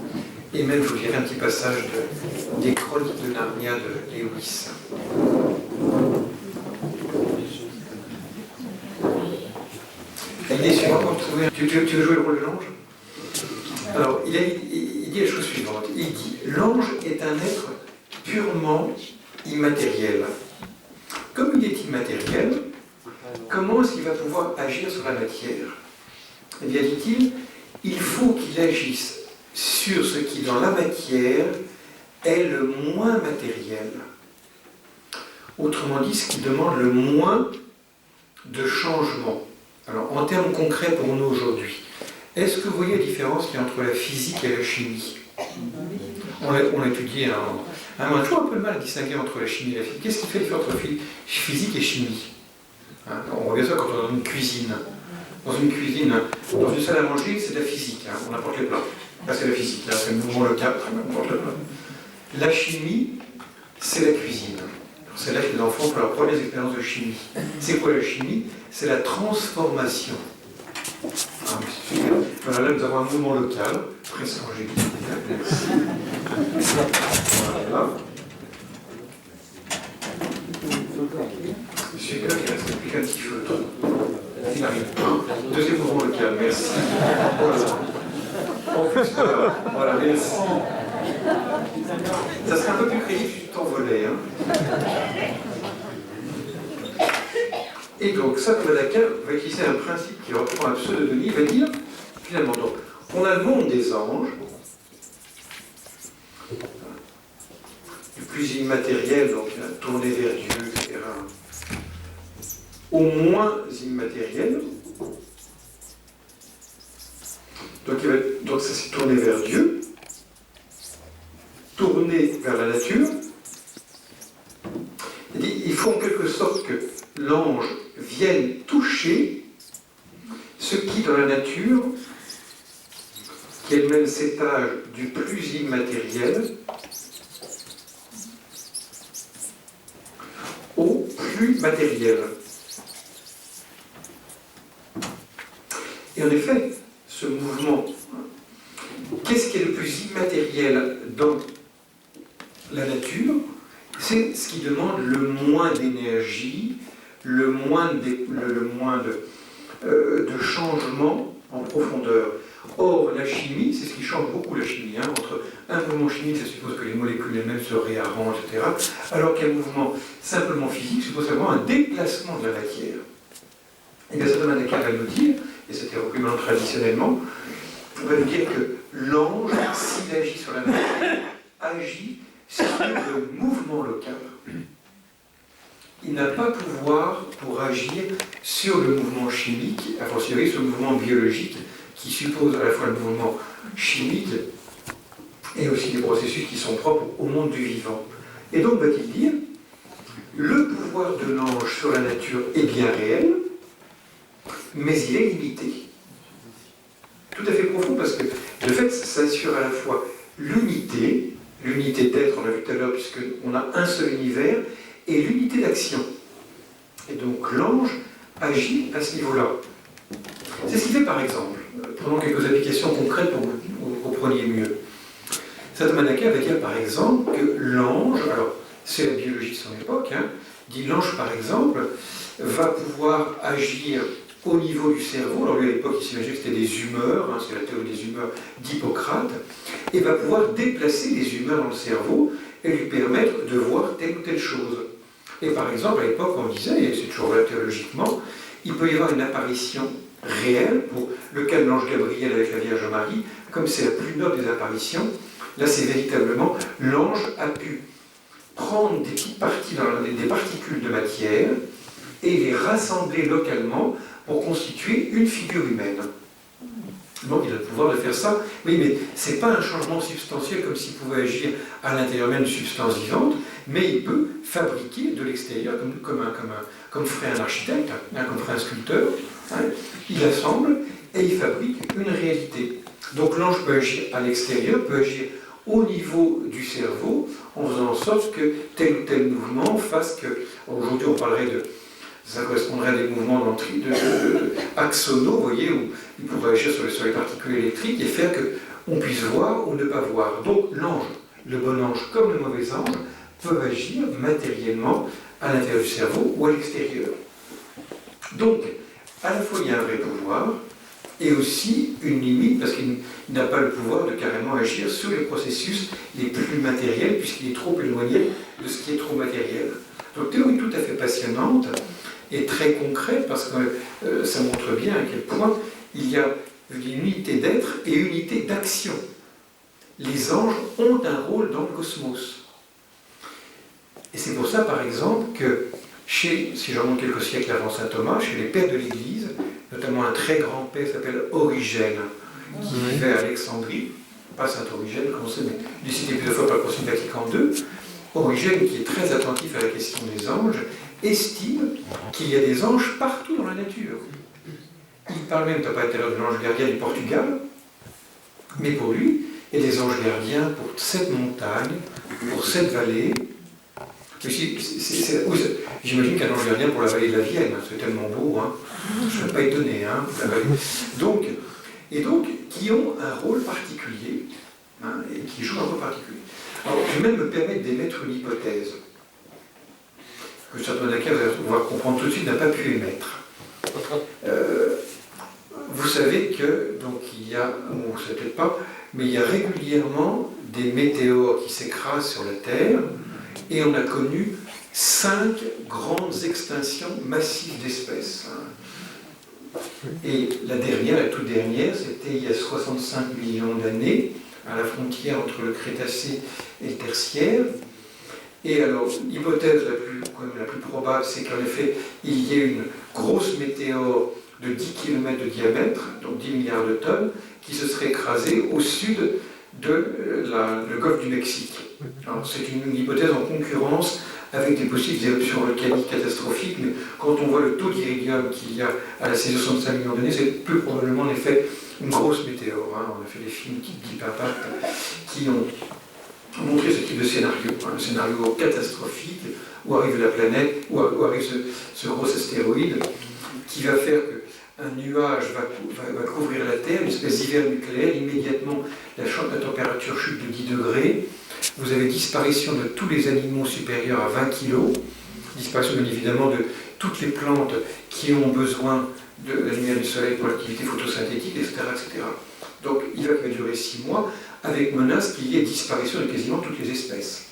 Et même, je vous lirai un petit passage des Chroniques de Narnia de Lewis. L'idée suivante, pour trouver. Tu veux jouer le rôle de l'ange? Alors, il dit la chose suivante. Il dit l'ange est un être purement immatériel. Comme il est immatériel, comment est-ce qu'il va pouvoir agir sur la matière? Eh bien, dit-il, il faut qu'il agisse sur ce qui, dans la matière, est le moins matériel. Autrement dit, ce qui demande le moins de changement. Alors, en termes concrets pour nous aujourd'hui, est-ce que vous voyez la différence qu'il y a entre la physique et la chimie? On l'a étudié, on a toujours un peu de mal à distinguer entre la chimie et la physique. Qu'est-ce qui fait la différence entre physique et chimie? On voit bien ça quand on est dans une cuisine. Dans une cuisine, dans une salle à manger, c'est de la physique, on apporte les plats. Là, c'est la physique, là, c'est le mouvement local, on apporte le plat. La chimie, c'est la cuisine. C'est là que les enfants font leurs premières expériences de chimie. C'est quoi la chimie? C'est la transformation. Ah, mais super. Voilà, là, nous avons un mouvement local, très angélique. Voilà. Super, il reste plus qu'un petit feutre. Il arrive. Deuxième mouvement local, merci. Voilà. En plus, voilà, merci. Ça serait un peu plus crédible si tu t'envolais. Hein. Et donc, saint Thomas d'Aquin va utiliser un principe qui reprend un pseudo-Denis, il va dire, finalement, donc, on a le monde des anges, du plus immatériel, donc tourné vers Dieu, etc., au moins immatériel. Donc ça c'est tourné vers Dieu, tourné vers la nature. Il faut en quelque sorte que l'ange vienne toucher ce qui dans la nature, qui est le même étage du plus immatériel au plus matériel. Et en effet, ce mouvement, qu'est-ce qui est le plus immatériel dans la nature? C'est ce qui demande le moins d'énergie, le moins de changement en profondeur. Or, la chimie, c'est ce qui change beaucoup la chimie. Hein. Entre un mouvement chimique, ça suppose que les molécules elles-mêmes se réarrangent, etc. Alors qu'un mouvement simplement physique suppose vraiment un déplacement de la matière. Et bien, saint Thomas d'Aquin va nous dire, et c'était repris traditionnellement, on va nous dire que l'ange, s'il agit sur la matière, agit sur le mouvement local. Il n'a pas pouvoir pour agir sur le mouvement chimique, a fortiori sur le mouvement biologique, qui suppose à la fois le mouvement chimique et aussi des processus qui sont propres au monde du vivant. Et donc, va-t-il dire, le pouvoir de l'ange sur la nature est bien réel, mais il est limité. Tout à fait profond, parce que de fait, ça assure à la fois l'unité d'être, on l'a vu tout à l'heure, puisqu'on a un seul univers, et l'unité d'action. Et donc l'ange agit à ce niveau-là. C'est ce qu'il fait par exemple. Prenons quelques applications concrètes pour que vous compreniez mieux. Saint Thomas d'Aquin va dire par exemple que l'ange, alors c'est la biologie de son époque, dit l'ange par exemple, va pouvoir agir au niveau du cerveau. Alors lui, à l'époque, il s'imaginait que c'était des humeurs, hein, c'est la théorie des humeurs d'Hippocrate, et va pouvoir déplacer les humeurs dans le cerveau et lui permettre de voir telle ou telle chose. Et par exemple, à l'époque, on disait, et c'est toujours vrai théologiquement, il peut y avoir une apparition réelle, pour le cas de l'ange Gabriel avec la Vierge Marie, comme c'est la plus noble des apparitions, là c'est véritablement, l'ange a pu prendre des petites parties, des particules de matière, et les rassembler localement pour constituer une figure humaine. Donc il a le pouvoir de faire ça. Oui, mais ce n'est pas un changement substantiel comme s'il pouvait agir à l'intérieur même d'une substance vivante, mais il peut fabriquer de l'extérieur, comme ferait un architecte, hein, comme ferait un sculpteur. Hein, il assemble et il fabrique une réalité. Donc l'ange peut agir à l'extérieur, peut agir au niveau du cerveau, en faisant en sorte que tel ou tel mouvement fasse que, aujourd'hui on parlerait de, ça correspondrait à des mouvements axonaux, vous voyez, où il pourrait agir sur les particules électriques et faire qu'on puisse voir ou ne pas voir. Donc l'ange, le bon ange comme le mauvais ange, peuvent agir matériellement à l'intérieur du cerveau ou à l'extérieur. Donc, à la fois il y a un vrai pouvoir, et aussi une limite, parce qu'il n'a pas le pouvoir de carrément agir sur les processus les plus matériels, puisqu'il est trop éloigné de ce qui est trop matériel. Donc théorie tout à fait passionnante, et très concrète, parce que ça montre bien à quel point il y a une unité d'être et une unité d'action. Les anges ont un rôle dans le cosmos. Et c'est pour ça, par exemple, que si je remonte quelques siècles avant saint Thomas, chez les pères de l'Église, notamment un très grand père qui s'appelle Origène, qui vivait à Alexandrie, pas saint Origène, qu'on sait, mais il est cité plusieurs fois par le Concile Vatican II. Origène, qui est très attentif à la question des anges, estime qu'il y a des anges partout dans la nature. Il parle même, tu n'as pas été de l'ange gardien du Portugal, mais pour lui, il y a des anges gardiens pour cette montagne, pour cette vallée. J'imagine qu'un ange gardien pour la vallée de la Vienne, c'est tellement beau, hein. Je ne serais pas étonné. Hein, donc, qui ont un rôle particulier, hein, et qui jouent un rôle particulier. Alors, je vais même me permettre d'émettre une hypothèse, que certains d'entre vous allez pouvoir comprendre tout de suite, n'a pas pu émettre. Vous savez que, donc il y a, bon, vous ne savez peut-être pas, mais il y a régulièrement des météores qui s'écrasent sur la Terre, et on a connu 5 grandes extinctions massives d'espèces. Et la toute dernière, c'était il y a 65 millions d'années, à la frontière entre le Crétacé et le Tertiaire. Et alors, l'hypothèse la plus probable, c'est qu'en effet, il y ait une grosse météore de 10 km de diamètre, donc 10 milliards de tonnes, qui se serait écrasée au sud le golfe du Mexique. C'est une hypothèse en concurrence avec des possibles éruptions volcaniques catastrophiques, mais quand on voit le taux d'iridium qu'il y a à la saison 65 millions d'années, c'est plus probablement en effet une grosse météore. Hein. On a fait des films Deep Impact qui ont montré ce type de scénario, un scénario catastrophique où arrive la planète, où arrive ce gros astéroïde qui va faire qu'un nuage va couvrir la Terre, une espèce d'hiver nucléaire, immédiatement la température chute de 10 degrés, vous avez disparition de tous les animaux supérieurs à 20 kg, disparition bien évidemment de toutes les plantes qui ont besoin de la lumière du soleil pour l'activité photosynthétique, etc., etc. Donc il va durer 6 mois, avec menace qu'il y ait disparition de quasiment toutes les espèces.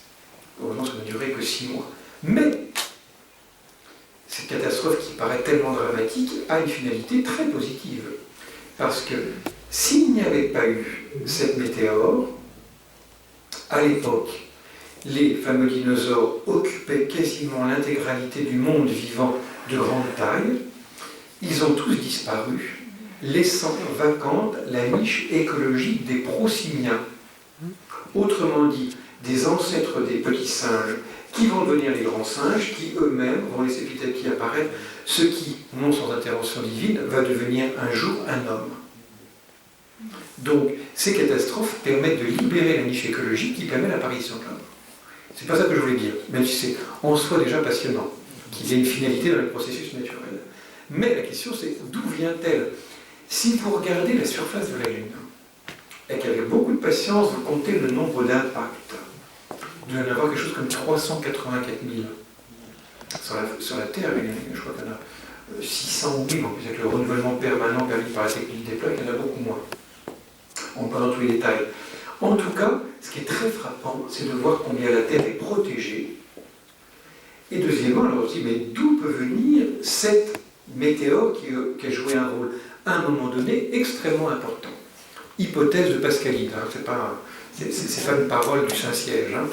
Heureusement, ça ne durer que 6 mois. Mais cette catastrophe qui paraît tellement dramatique a une finalité très positive. Parce que s'il n'y avait pas eu cette météore, à l'époque, les fameux dinosaures occupaient quasiment l'intégralité du monde vivant de grande taille. Ils ont tous disparu, laissant vacante la niche écologique des prosimiens. Autrement dit, des ancêtres des petits singes qui vont devenir les grands singes, qui eux-mêmes vont laisser petit à petit apparaître ce qui, non sans intervention divine, va devenir un jour un homme. Donc, ces catastrophes permettent de libérer la niche écologique qui permet l'apparition de l'homme. C'est pas ça que je voulais dire, même si c'est en soi déjà passionnant, qu'il y ait une finalité dans le processus naturel. Mais la question c'est, d'où vient-elle? Si vous regardez la surface de la Lune, et qu'avec beaucoup de patience, vous comptez le nombre d'impacts, vous devez en avoir quelque chose comme 384 000. Sur la Terre, je crois qu'il y en a 600 ou 1000, en plus avec le renouvellement permanent permis par la technique des plaques, il y en a beaucoup moins. On ne va pas dans tous les détails. En tout cas, ce qui est très frappant, c'est de voir combien la Terre est protégée. Et deuxièmement, alors aussi, mais d'où peut venir cette météore qui a joué un rôle, à un moment donné, extrêmement important. Hypothèse de Pascalide, hein, c'est pas une parole du Saint-Siège. Hein.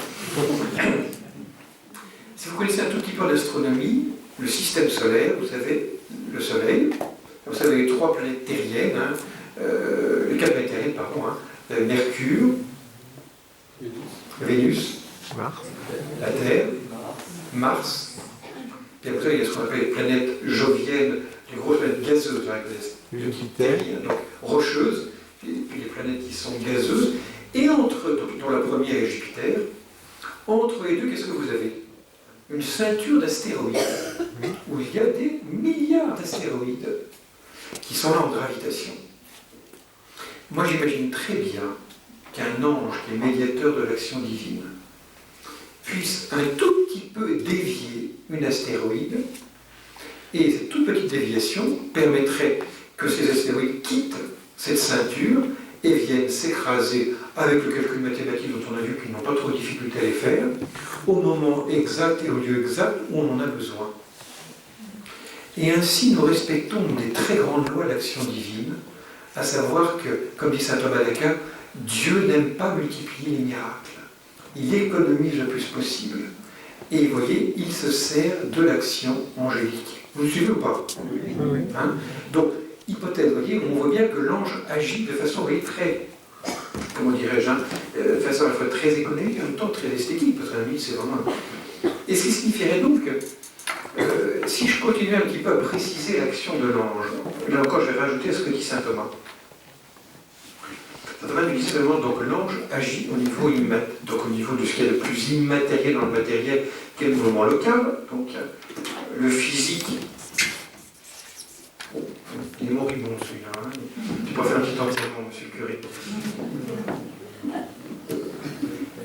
Si vous connaissez un tout petit peu l'astronomie, le système solaire, vous savez, le Soleil, vous savez les 3 planètes terriennes, hein, les 4 planètes terriennes, pardon, hein, Mercure, Vénus, la Terre, Mars, et après il y a ce qu'on appelle les planètes joviennes, les grosses planètes gazeuses, hein, donc rocheuses, et puis les planètes qui sont gazeuses, et entre, dont la première est Jupiter, entre les deux, qu'est-ce que vous avez? Une ceinture d'astéroïdes, où il y a des milliards d'astéroïdes qui sont là en gravitation. Moi j'imagine très bien qu'un ange qui est médiateur de l'action divine puisse un tout petit peu dévier une astéroïde, et cette toute petite déviation permettrait que ces astéroïdes quittent cette ceinture et viennent s'écraser avec le calcul mathématique dont on a vu qu'ils n'ont pas trop de difficulté à les faire, au moment exact et au lieu exact où on en a besoin. Et ainsi nous respectons des très grandes lois de l'action divine, à savoir que, comme dit saint Thomas d'Aquin, Dieu n'aime pas multiplier les miracles. Il économise le plus possible. Et vous voyez, il se sert de l'action angélique. Vous me suivez ou pas? Oui. Hein? Donc, hypothèse, vous voyez, on voit bien que l'ange agit de façon, vous voyez, très, comment dirais-je, hein, de façon à la fois très économique et en même temps très esthétique, parce qu'un mythe, c'est vraiment... Et ce qui signifierait donc que, si je continue un petit peu à préciser l'action de l'ange, là encore, je vais rajouter ce que dit saint Thomas. Saint Thomas nous dit seulement, donc l'ange agit au niveau donc au niveau de ce qu'il y a de plus immatériel dans le matériel, qu'est le mouvement local, donc le physique. Oh, il est moribond celui-là. Hein. Tu peux faire un petit enseignement, monsieur le curé.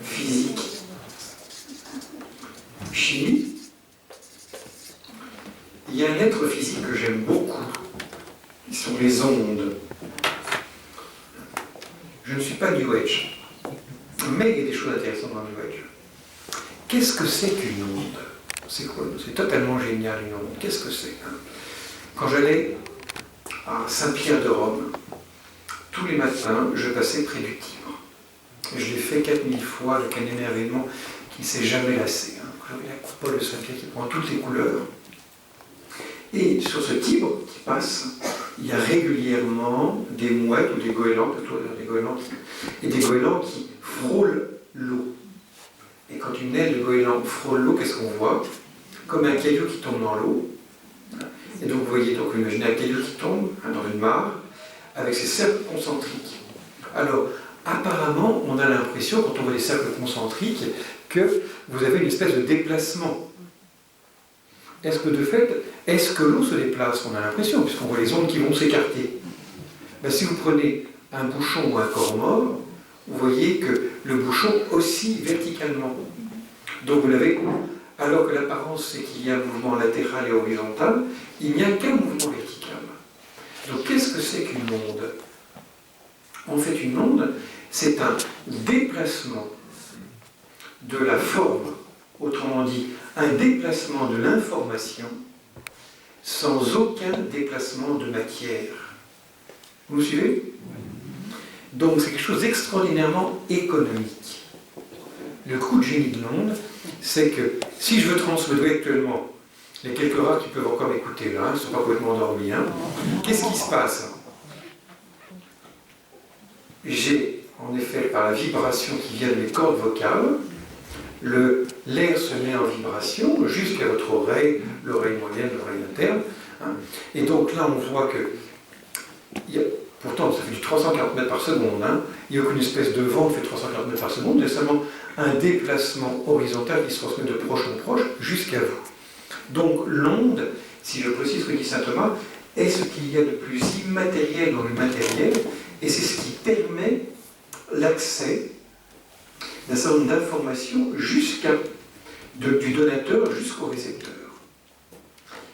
Physique, chimie. Il y a un être physique que j'aime beaucoup, qui sont les ondes. Je ne suis pas New Age, mais il y a des choses intéressantes dans New Age. Qu'est-ce que c'est qu'une onde? C'est quoi? C'est totalement génial une onde. Qu'est-ce que c'est? Hein? Quand j'allais à Saint-Pierre de Rome, tous les matins, je passais près du Tibre. Je l'ai fait 4000 fois avec un émerveillement qui ne s'est jamais lassé. Hein. J'avais la coupole de Saint-Pierre qui prend toutes les couleurs. Et sur ce Tibre qui passe, il y a régulièrement des mouettes ou des goélands, plutôt des goélands et des goélands qui frôlent l'eau. Et quand une aile de goéland frôle l'eau, qu'est-ce qu'on voit? Comme un caillou qui tombe dans l'eau. Et donc vous voyez, donc imaginez un caillou qui tombe dans une mare, avec ses cercles concentriques. Alors, apparemment, on a l'impression, quand on voit les cercles concentriques, que vous avez une espèce de déplacement. Est-ce que de fait, est-ce que l'eau se déplace? On a l'impression, puisqu'on voit les ondes qui vont s'écarter. Ben, si vous prenez un bouchon ou un corps mort, vous voyez que le bouchon oscille verticalement. Donc vous l'avez, alors que l'apparence c'est qu'il y a un mouvement latéral et horizontal, il n'y a qu'un mouvement vertical. Donc qu'est-ce que c'est qu'une onde? En fait, une onde, c'est un déplacement de la forme, autrement dit, un déplacement de l'information sans aucun déplacement de matière. Vous me suivez? Donc c'est quelque chose d'extraordinairement économique. Le coup de génie de l'onde, c'est que si je veux transmettre actuellement, les quelques rares qui peuvent encore m'écouter là, ils ne sont pas complètement endormis, hein, qu'est-ce qui se passe? J'ai, en effet, par la vibration qui vient de mes cordes vocales, l'air se met en vibration jusqu'à votre oreille, l'oreille moyenne, l'oreille interne. Hein. Et donc là, on voit que, pourtant, ça fait du 340 mètres par seconde. Hein. Il n'y a aucune espèce de vent qui fait 340 mètres par seconde. Il y a seulement un déplacement horizontal qui se transmet de proche en proche jusqu'à vous. Donc l'onde, si je précise ce que dit saint Thomas, est ce qu'il y a de plus immatériel dans le matériel, et c'est ce qui permet l'accès d'un certain nombre d'informations du donateur jusqu'au récepteur.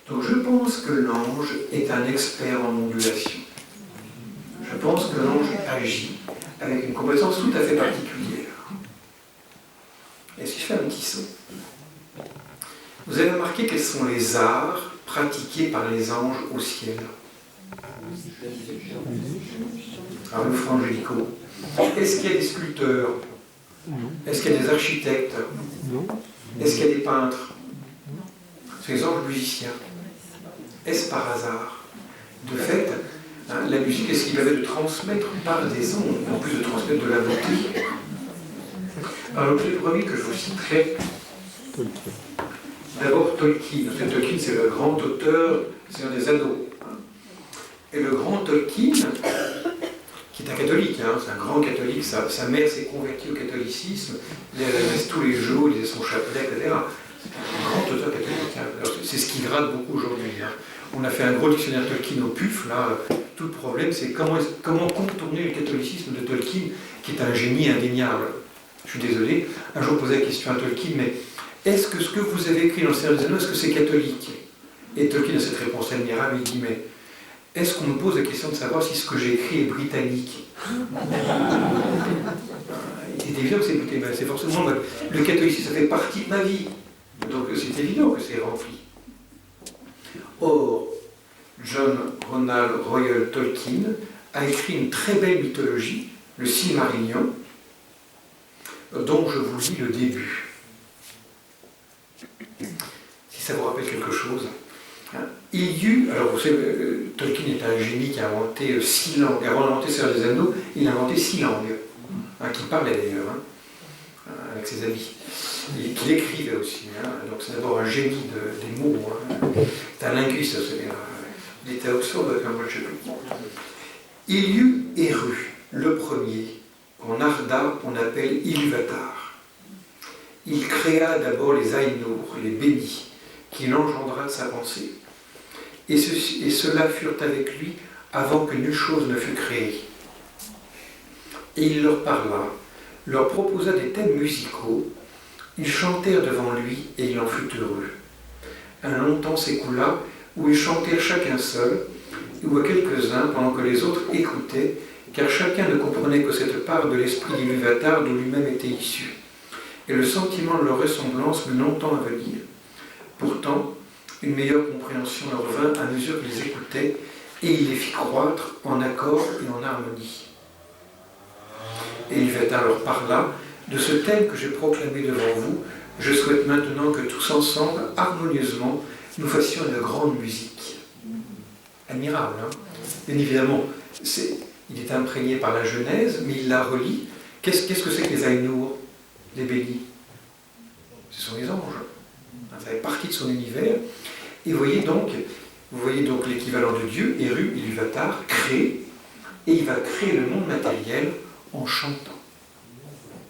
Donc je pense que l'ange est un expert en ondulation. Je pense que l'ange agit avec une compétence tout à fait particulière. Et si je fais un petit saut, vous avez remarqué quels sont les arts pratiqués par les anges au ciel? Alors, le frangélico. Est-ce qu'il y a des sculpteurs? Est-ce qu'il y a des architectes? Est-ce qu'il y a des peintres? C'est les anges musiciens. Est-ce par hasard? De fait, la musique est ce qu'il permet de transmettre par des ondes, en plus de transmettre de la beauté. Alors, le premier que je vous citerai, d'abord Tolkien. Tolkien, c'est le grand auteur, c'est un des Anneaux. Et le grand Tolkien, qui est un catholique, c'est un grand catholique, sa mère s'est convertie au catholicisme, il la messe tous les jours, il lisait son chapelet, etc. C'est un grand auteur catholique. C'est ce qui gratte beaucoup aujourd'hui. On a fait un gros dictionnaire Tolkien au PUF, là. Tout le problème, c'est comment contourner le catholicisme de Tolkien, qui est un génie indéniable. Je suis désolé, un jour je posais la question à Tolkien, mais est-ce que ce que vous avez écrit dans le Seigneur des Anneaux, est-ce que c'est catholique? Et Tolkien a cette réponse admirable, il dit, mais est-ce qu'on me pose la question de savoir si ce que j'ai écrit est britannique? Il est évident que c'est britannique, c'est forcément le catholicisme, ça fait partie de ma vie. Donc c'est évident que c'est rempli. Or, John Ronald Reuel Tolkien a écrit une très belle mythologie, le Silmarillion, dont je vous lis le début. Si ça vous rappelle quelque chose. Il y eut, alors vous savez, Tolkien est un génie qui a inventé 6 langues. Avant d'inventer Seigneur des Anneaux, il a inventé 6 langues, qui parlait d'ailleurs, avec ses amis. Et qu'il écrivait aussi. Donc c'est d'abord un génie des mots. C'est un linguiste, il était à Oxford comme moi, je ne sais plus. Il y eut Eru, le premier, qu'en Arda on appelle Ilúvatar. Il créa d'abord les Ainur, les bénis, qu'il engendra de sa pensée. Et ceux-là furent avec lui avant que nulle chose ne fût créée. Et il leur parla, leur proposa des thèmes musicaux, ils chantèrent devant lui et il en fut heureux. Un long temps s'écoula où ils chantèrent chacun seul, ou à quelques-uns pendant que les autres écoutaient, car chacun ne comprenait que cette part de l'esprit d'Ilúvatar d'où lui-même était issu. Et le sentiment de leur ressemblance mit longtemps à venir. Pourtant, une meilleure compréhension leur vint à mesure qu'ils écoutaient, et il les fit croître en accord et en harmonie. Et Ilúvatar leur parla, de ce thème que j'ai proclamé devant vous, je souhaite maintenant que tous ensemble, harmonieusement, nous fassions une grande musique. Admirable, Bien évidemment, il est imprégné par la Genèse, mais il la relie. Qu'est-ce que c'est que les Ainur, les bénis? Ce sont les anges. Ça fait partie de son univers. Et vous voyez donc l'équivalent de Dieu, Eru, Ilúvatar, crée, et il va créer le monde matériel en chantant.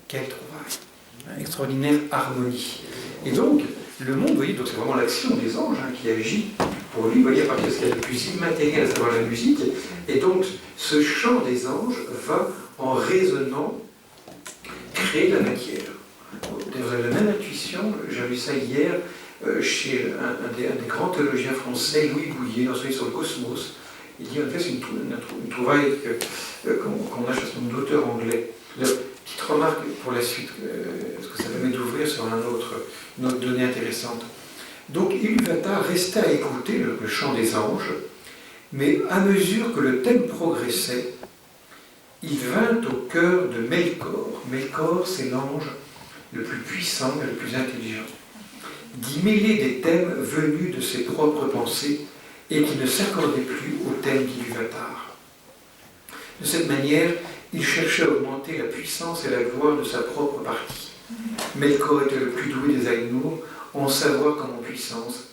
Quelle trouvaille! Extraordinaire harmonie. Et donc, le monde, vous voyez, donc c'est vraiment l'action des anges qui agit pour lui, vous voyez, à partir de ce qu'il y a de plus immatériel, à savoir la musique. Et donc, ce chant des anges va, en résonnant, créer la matière. Vous avez la même intuition, j'ai vu ça hier, chez un des grands théologiens français, Louis Bouillet, dans son livre sur le cosmos. Il dit, en fait, c'est une trouvaille qu'on a chez son auteur anglais. Petite remarque pour la suite, parce que ça permet d'ouvrir sur une autre donnée intéressante. Donc, Ilúvatar restait à écouter le chant des anges, mais à mesure que le thème progressait, il vint au cœur de Melkor. Melkor, c'est l'ange le plus puissant et le plus intelligent, d'y mêler des thèmes venus de ses propres pensées et qui ne s'accordaient plus au thème d'Ilúvatar. De cette manière, il cherchait à augmenter la puissance et la gloire de sa propre partie. Melkor était le plus doué des Ainur, en savoir comme en puissance,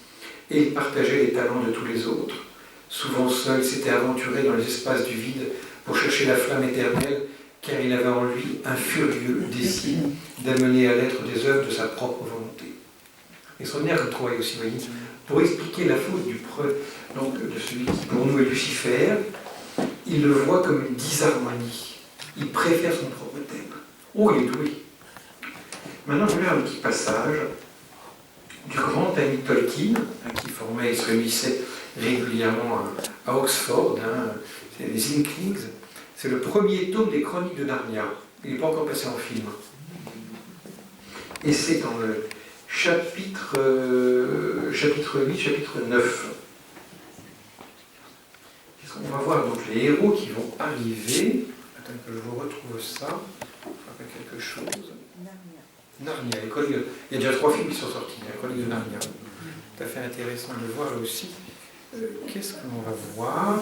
et il partageait les talents de tous les autres. Souvent seul, il s'était aventuré dans les espaces du vide pour chercher la flamme éternelle, car il avait en lui un furieux désir d'amener à l'être des œuvres de sa propre volonté. Extraordinaire comme trouvaille aussi, voyez, pour expliquer la faute de celui qui pour nous est Lucifer, il le voit comme une disharmonie. Il préfère son propre thème. Oh, il est doué. Maintenant, je vais lire un petit passage du grand ami Tolkien, qui formaient et se réunissaient régulièrement à Oxford, hein, c'est les Inklings. C'est le premier tome des Chroniques de Narnia. Il n'est pas encore passé en film. Et c'est dans le chapitre 8, chapitre 9. On va voir donc les héros qui vont arriver. Attends que je vous retrouve ça. Je rappelle quelque chose. Narnia. Il y a déjà 3 films qui sont sortis. Les Chroniques de Narnia. Tout à fait intéressant de voir là aussi. Qu'est-ce qu'on va voir?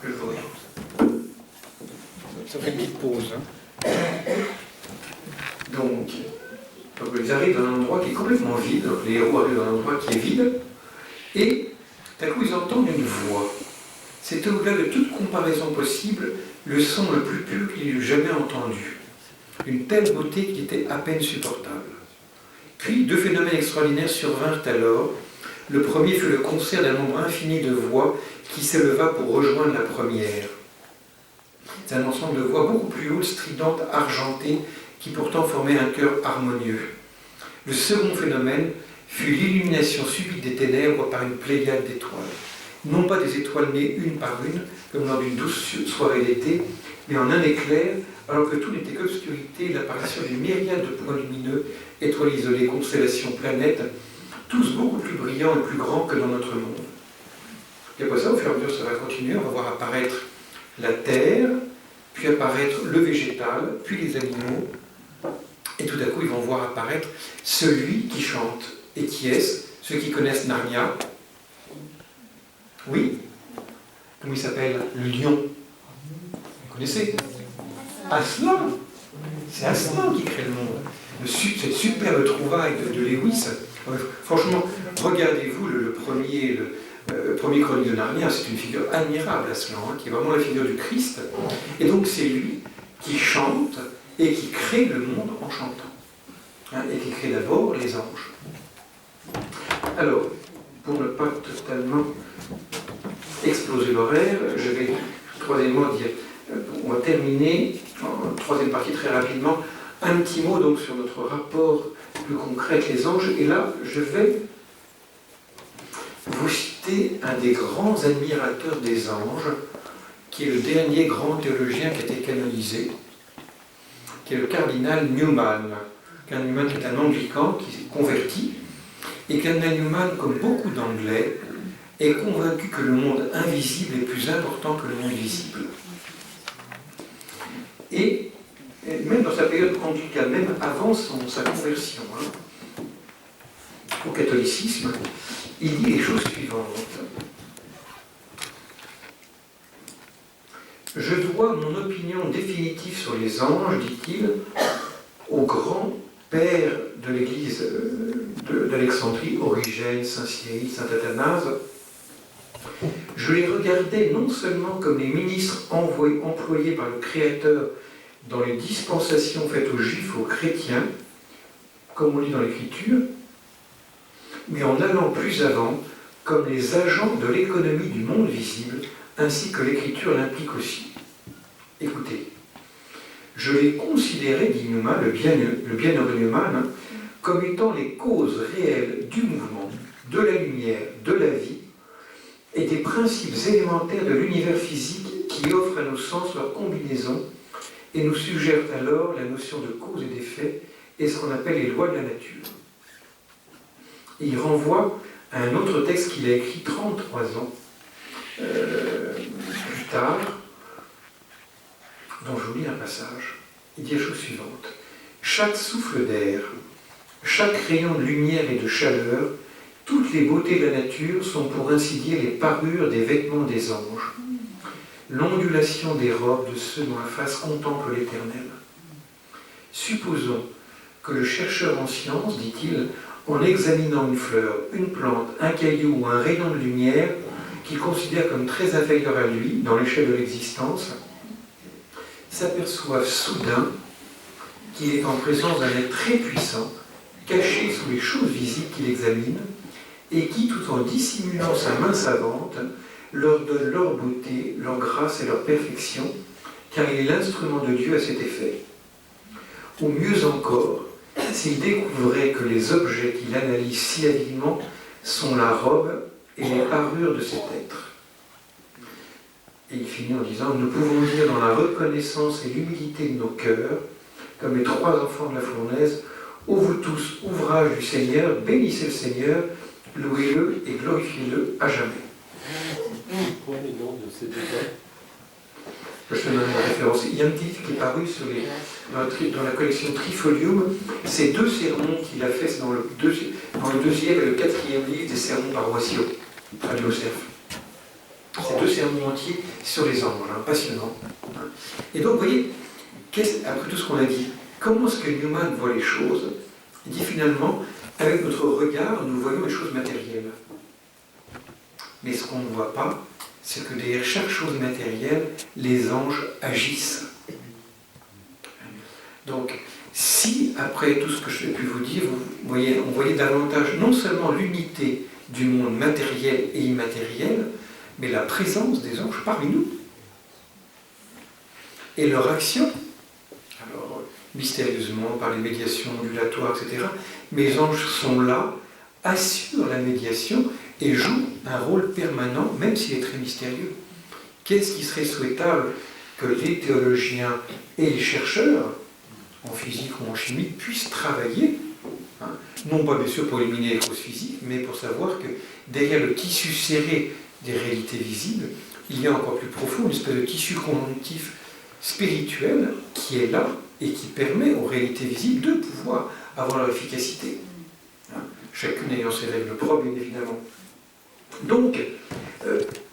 Que je vous retrouve. Ça fait une petite pause. Hein. Donc, ils arrivent dans un endroit qui est complètement vide. Les héros arrivent dans un endroit qui est vide. Et d'un coup, ils entendent une voix. C'est au-delà de toute comparaison possible le son le plus pur qu'ils aient jamais entendu. Une telle beauté qui était à peine supportable. Puis, 2 phénomènes extraordinaires survinrent alors. Le premier fut le concert d'un nombre infini de voix qui s'éleva pour rejoindre la première. C'est un ensemble de voix beaucoup plus hautes, stridentes, argentées, qui pourtant formait un chœur harmonieux. Le second phénomène fut l'illumination subite des ténèbres par une pléiade d'étoiles. Non pas des étoiles nées une par une, comme lors d'une douce soirée d'été, mais en un éclair, alors que tout n'était qu'obscurité, l'apparition d'une myriade de points lumineux, étoiles isolées, constellations, planètes, tous beaucoup plus brillants et plus grands que dans notre monde. Et après ça, au fur et à mesure, ça va continuer, on va voir apparaître la terre, puis apparaître le végétal, puis les animaux, et tout à coup, ils vont voir apparaître celui qui chante. Et qui est-ce? Ceux qui connaissent Narnia. Oui? Comment il s'appelle? Le lion. Vous connaissez? Aslan. C'est Aslan qui crée le monde. Cette superbe trouvaille de Lewis. Franchement, regardez-vous le premier Chronique de Narnia, c'est une figure admirable, Aslan, hein, qui est vraiment la figure du Christ. Et donc c'est lui qui chante et qui crée le monde en chantant. Hein, et qui crée d'abord les anges. Alors, pour ne pas totalement exploser l'horaire, je vais troisièmement dire, on va terminer en troisième partie très rapidement, un petit mot donc sur notre rapport plus concret avec les anges. Et là, je vais vous citer un des grands admirateurs des anges, qui est le dernier grand théologien qui a été canonisé, qui est le cardinal Newman. Cardinal Newman qui est un anglican qui s'est converti, et Cardinal Newman, comme beaucoup d'Anglais, est convaincu que le monde invisible est plus important que le monde visible. Et même dans sa période anglicane, même avant sa conversion au catholicisme, il dit les choses suivantes. Je dois mon opinion définitive sur les anges, dit-il, au grand père de l'église d'Alexandrie, Origène, Saint Cyril, Saint Athanase. Je les regardais non seulement comme les ministres employés par le Créateur dans les dispensations faites aux Juifs, aux chrétiens, comme on lit dans l'Écriture, mais en allant plus avant, comme les agents de l'économie du monde visible, ainsi que l'Écriture l'implique aussi. Écoutez, je les considérais, dit Newman, le bienheureux Newman, comme étant les causes réelles du mouvement, de la lumière, de la vie, et des principes élémentaires de l'univers physique qui offrent à nos sens leur combinaison et nous suggèrent alors la notion de cause et d'effet et ce qu'on appelle les lois de la nature. Et il renvoie à un autre texte qu'il a écrit 33 ans plus tard, dont je vous lis un passage. Il dit la chose suivante. Chaque souffle d'air, chaque rayon de lumière et de chaleur, toutes les beautés de la nature sont pour ainsi dire les parures des vêtements des anges, l'ondulation des robes de ceux dont la face contemple l'Éternel. Supposons que le chercheur en sciences, dit-il, en examinant une fleur, une plante, un caillou ou un rayon de lumière qu'il considère comme très inférieur à lui dans l'échelle de l'existence, s'aperçoive soudain qu'il est en présence d'un être très puissant, caché sous les choses visibles qu'il examine, et qui, tout en dissimulant sa main savante, leur donne leur beauté, leur grâce et leur perfection, car il est l'instrument de Dieu à cet effet. Ou mieux encore, s'il découvrait que les objets qu'il analyse si habilement sont la robe et les parures de cet être. Et il finit en disant, nous pouvons dire dans la reconnaissance et l'humilité de nos cœurs, comme les trois enfants de la fournaise, ô vous tous, ouvrage du Seigneur, bénissez le Seigneur, louez-le et glorifiez-le à jamais. Quoi les noms de ces deux hommes? Je te donne une référence. Il y a un petit livre qui est paru dans la collection Trifolium. C'est 2 sermons qu'il a fait, c'est dans le deuxième et le 4e livre des sermons paroissiaux à l'IOCF. C'est 2 sermons entiers sur les anges, passionnants. Et donc, vous voyez, après tout ce qu'on a dit, comment est-ce que Newman voit les choses? Il dit finalement, avec notre regard, nous voyons les choses matérielles. Mais ce qu'on ne voit pas, c'est que derrière chaque chose matérielle, les anges agissent. Donc, si, après tout ce que je pu vous dire, on voyait davantage non seulement l'unité du monde matériel et immatériel, mais la présence des anges parmi nous. Et leur action, alors mystérieusement, par les médiations ondulatoires, etc., mais les anges sont là, assurent la médiation et jouent un rôle permanent, même s'il est très mystérieux. Qu'est-ce qui serait souhaitable que les théologiens et les chercheurs, en physique ou en chimie, puissent travailler, non pas bien sûr pour éliminer les causes physiques, mais pour savoir que derrière le tissu serré des réalités visibles, il y a encore plus profond une espèce de tissu conjonctif spirituel qui est là et qui permet aux réalités visibles de pouvoir avoir leur efficacité. Chacune ayant ses règles propres, bien évidemment. Donc,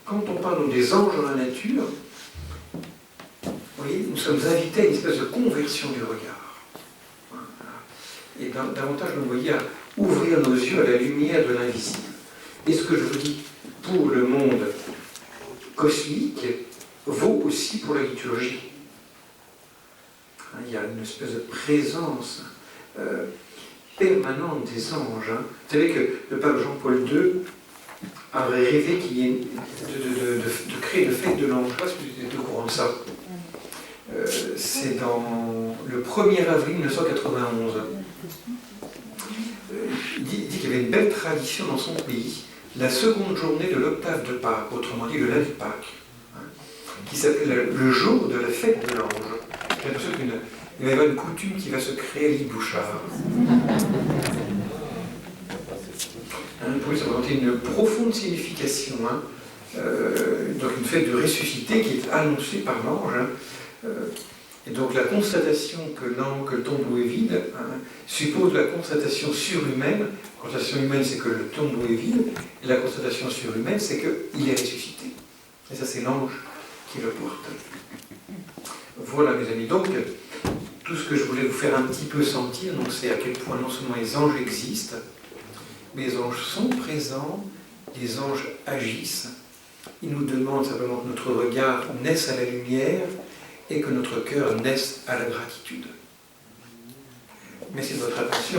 quand on parle des anges dans la nature, vous voyez, nous sommes invités à une espèce de conversion du regard. Et davantage, nous voyez, à ouvrir nos yeux à la lumière de l'invisible. Et ce que je vous dis pour le monde cosmique vaut aussi pour la liturgie. Il y a une espèce de présence permanente des anges. Vous savez que le pape Jean-Paul II aurait rêvé qu'il y ait de créer une fête de l'ange. Je ne sais pas si vous êtes au courant de ça. C'est dans le 1er avril 1991. Il dit qu'il y avait une belle tradition dans son pays, la seconde journée de l'octave de Pâques, autrement dit le lundi de Pâques, qui s'appelle le jour de la fête de l'ange. J'ai l'impression qu'il va y avoir une coutume qui va se créer à l'île Bouchard. Pour lui, ça représenter une profonde signification. Donc une fête de ressuscité qui est annoncée par l'ange. Et donc la constatation que le tombeau est vide suppose la constatation surhumaine. La constatation humaine, c'est que le tombeau est vide. Et la constatation surhumaine, c'est qu'il est ressuscité. Et ça, c'est l'ange qui le porte. Voilà, mes amis. Donc, tout ce que je voulais vous faire un petit peu sentir, c'est à quel point non seulement les anges existent, mais les anges sont présents, les anges agissent. Ils nous demandent simplement que notre regard naisse à la lumière et que notre cœur naisse à la gratitude. Merci de votre attention.